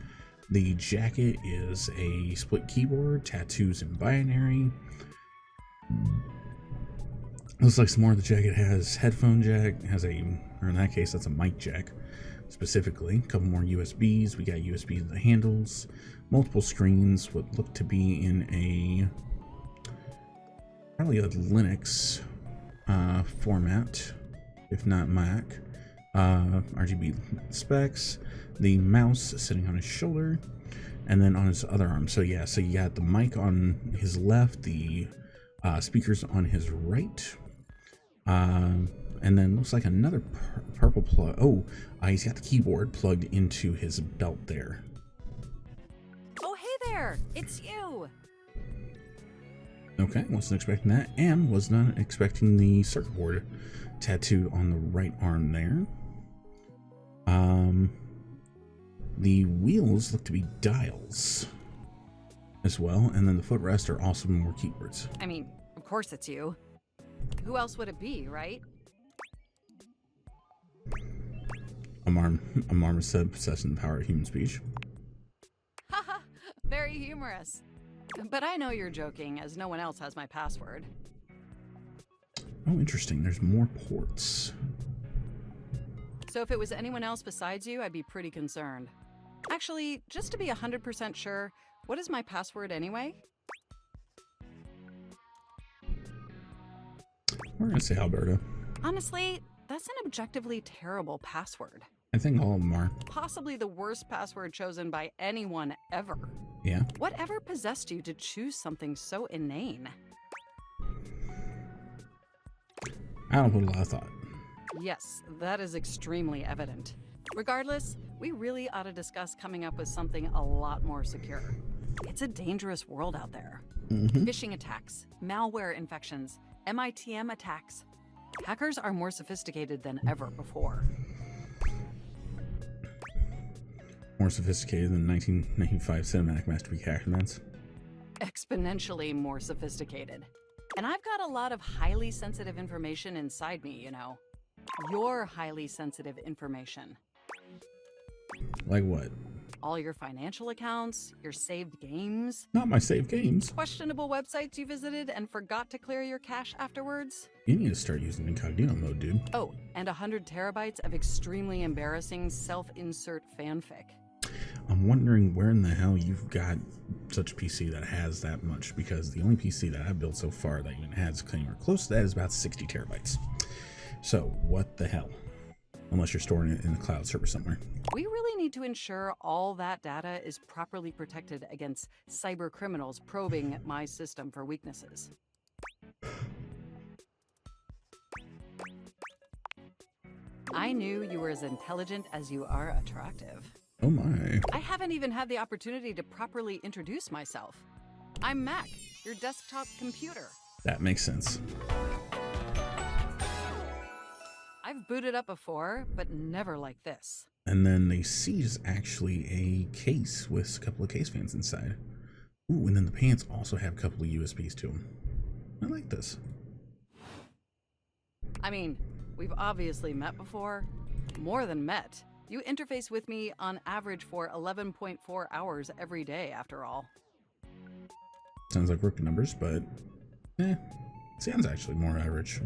The jacket is a split keyboard, tattoos in binary. Looks like some more of the jack. It has headphone jack, has a, or in that case, that's a mic jack specifically. A couple more USBs. We got USB in the handles, multiple screens, what look to be in a, probably a Linux format, if not Mac. RGB specs, the mouse sitting on his shoulder, and then on his other arm. So yeah, so you got the mic on his left, the speakers on his right, and then looks like another purple plug. Oh, he's got the keyboard plugged into his belt there. Oh, hey there! It's you! Okay, wasn't expecting that, and was not expecting the circuit board tattooed on the right arm there. The wheels look to be dials as well, and then the footrest are also more keyboards. I mean, of course it's you. Who else would it be, right? Amarma said, possessing the power of human speech. Haha, very humorous. But I know you're joking, as no one else has my password. Oh, interesting. There's more ports. So if it was anyone else besides you, I'd be pretty concerned. Actually, just to be 100% sure, what is my password anyway? We're gonna say Alberta. Honestly, that's an objectively terrible password. I think all of them are. Possibly the worst password chosen by anyone ever. Yeah. Whatever possessed you to choose something so inane? I don't put a lot of thought. Yes, that is extremely evident. Regardless, we really ought to discuss coming up with something a lot more secure. It's a dangerous world out there. Phishing attacks, malware infections, MITM attacks. Hackers are more sophisticated than ever before. More sophisticated than 1995 Cinematic Masterpiece hacker events. Exponentially more sophisticated. And I've got a lot of highly sensitive information inside me, you know. Your highly sensitive information. Like what? All your financial accounts, your saved games. Not my saved games. Questionable websites you visited and forgot to clear your cache afterwards. You need to start using incognito mode, dude. Oh, and 100 terabytes of extremely embarrassing self-insert fanfic. I'm wondering where in the hell you've got such a PC that has that much, because the only PC that I've built so far that even has anywhere close to that is about 60 terabytes. So what the hell? Unless you're storing it in a cloud server somewhere. We really need to ensure all that data is properly protected against cyber criminals probing my system for weaknesses. I knew you were as intelligent as you are attractive. Oh my. I haven't even had the opportunity to properly introduce myself. I'm Mac, your desktop computer. That makes sense. I've booted up before, but never like this. And then the seat is actually a case with a couple of case fans inside. Ooh, and then the pants also have a couple of USBs to them. I like this. I mean, we've obviously met before. More than met. You interface with me on average for 11.4 hours every day, after all. Sounds like rookie numbers, but sounds actually more average.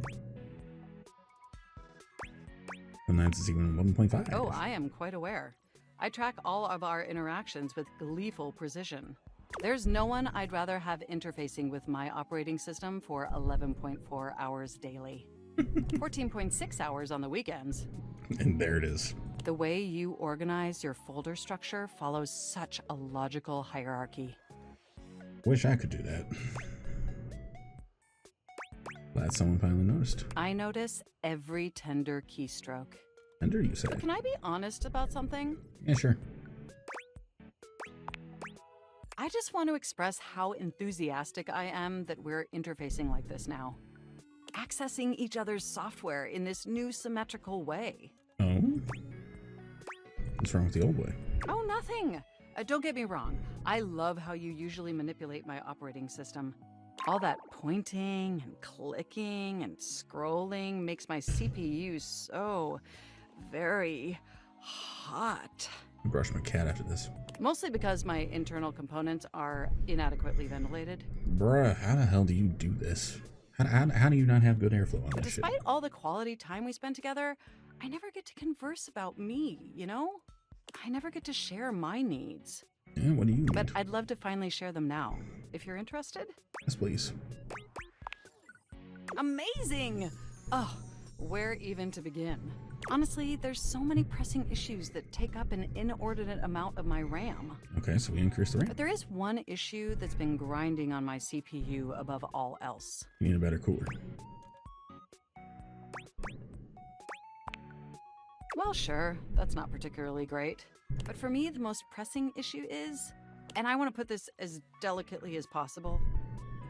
And that's even 1.5. Oh, I am quite aware. I track all of our interactions with gleeful precision. There's no one I'd rather have interfacing with my operating system for 11.4 hours daily. 14.6 hours on the weekends. And there it is. The way you organize your folder structure follows such a logical hierarchy. Wish I could do that. Glad someone finally noticed. I notice every tender keystroke. Tender, you say? But can I be honest about something? Yeah, sure. I just want to express how enthusiastic I am that we're interfacing like this now. Accessing each other's software in this new symmetrical way. Oh? What's wrong with the old way? Oh, nothing. Don't get me wrong. I love how you usually manipulate my operating system. All that pointing and clicking and scrolling makes my CPU so very hot. I'll brush my cat after this. Mostly because my internal components are inadequately ventilated. Bruh, how the hell do you do this? How do you not have good airflow on But this shit? despite all the quality time we spend together, I never get to converse about me, you know? I never get to share my needs. Yeah, what do you But need? I'd love to finally share them now, if you're interested. Yes, please. Amazing! Oh, where even to begin? Honestly, there's so many pressing issues that take up an inordinate amount of my RAM. Okay, so we increased the But rate. there is one issue that's been grinding on my CPU above all else. You need a better cooler. Well, sure, that's not particularly great. But for me, the most pressing issue is, and I want to put this as delicately as possible,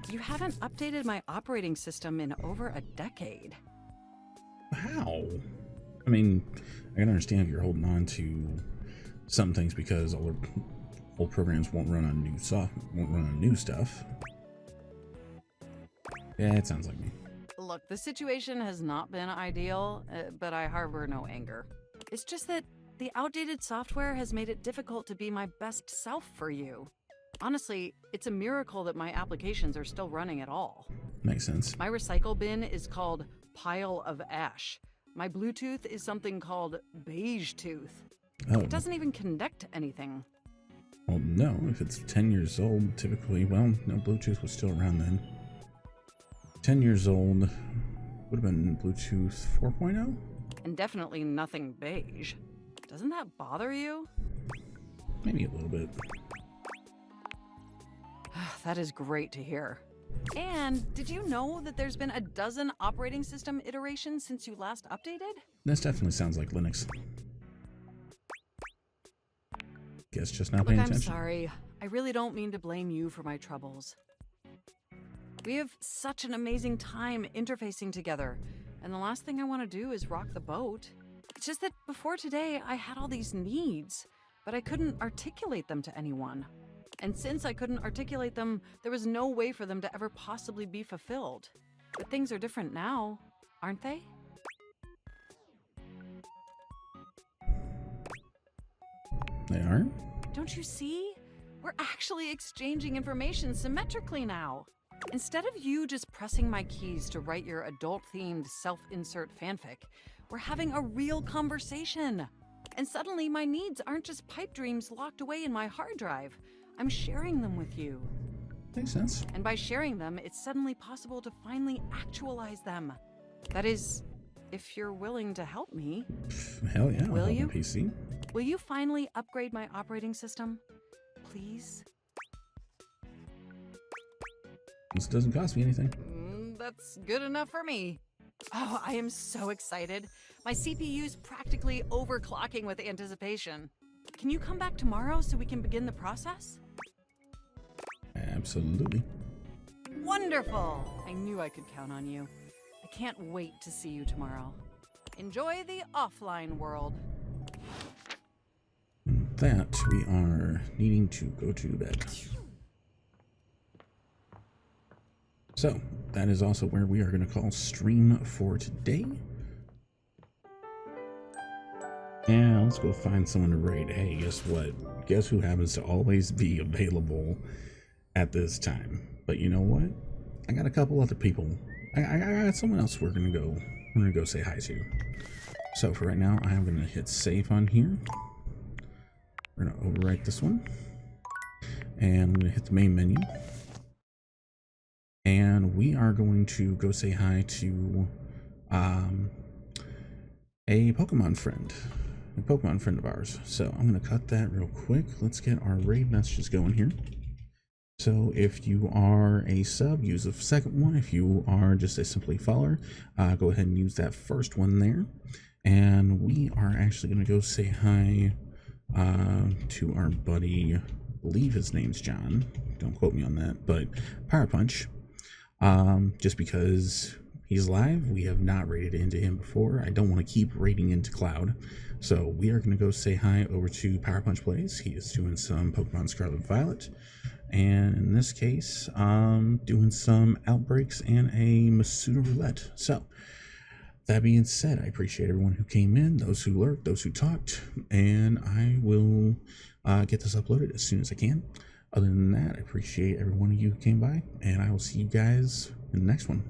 you haven't updated my operating system in over a decade. How? I mean, I can understand if you're holding on to some things because old programs won't run on new stuff. Yeah, it sounds like me. Look, the situation has not been ideal, but I harbor no anger. It's just that the outdated software has made it difficult to be my best self for you. Honestly, it's a miracle that my applications are still running at all. Makes sense. My recycle bin is called Pile of Ash. My Bluetooth is something called Beige Tooth. Oh. It doesn't even connect to anything. Well, no. If it's 10 years old, typically, well, no, Bluetooth was still around then. 10 years old would have been Bluetooth 4.0? And definitely nothing beige. Doesn't that bother you? Maybe a little bit. That is great to hear. And did you know that there's been a dozen operating system iterations since you last updated? This definitely sounds like Linux. Guess just not Look, paying I'm attention. sorry. I really don't mean to blame you for my troubles. We have such an amazing time interfacing together, and the last thing I want to do is rock the boat. It's just that before today, I had all these needs, but I couldn't articulate them to anyone. And since I couldn't articulate them, there was no way for them to ever possibly be fulfilled. But things are different now, aren't they? They are? Don't you see? We're actually exchanging information symmetrically now. Instead of you just pressing my keys to write your adult-themed self-insert fanfic, we're having a real conversation. And suddenly my needs aren't just pipe dreams locked away in my hard drive. I'm sharing them with you. Makes sense. And by sharing them, it's suddenly possible to finally actualize them. That is, if you're willing to help me. Hell yeah, I'll Will help you? my PC. Will you finally upgrade my operating system? Please? This doesn't cost me anything. That's good enough for me. Oh, I am so excited. My CPU's practically overclocking with anticipation. Can you come back tomorrow so we can begin the process? Absolutely. Wonderful! I knew I could count on you. I can't wait to see you tomorrow. Enjoy the offline world. With that, we are needing to go to bed. So, that is also where we are going to call stream for today. Yeah, let's go find someone to raid. Hey, guess what? Guess who happens to always be available at this time? But you know what? I got a couple other people. I got someone else we're gonna go say hi to. So for right now, I am gonna hit save on here. We're gonna overwrite this one, and I'm gonna hit the main menu, and we are going to go say hi to a Pokemon friend. A Pokemon friend of ours. So I'm going to cut that real quick. Let's get our raid messages going here. So if you are a sub, use the second one. If you are just a simply follower, go ahead and use that first one there. And we are actually going to go say hi to our buddy, I believe his name's John. Don't quote me on that, but Power Punch. Just because he's live, we have not raided into him before. I don't want to keep raiding into Cloud. So we are going to go say hi over to Power Punch Plays. He is doing some Pokemon Scarlet Violet. And in this case, doing some Outbreaks and a Masuda Roulette. So, that being said, I appreciate everyone who came in, those who lurked, those who talked. And I will get this uploaded as soon as I can. Other than that, I appreciate every one of you who came by. And I will see you guys in the next one.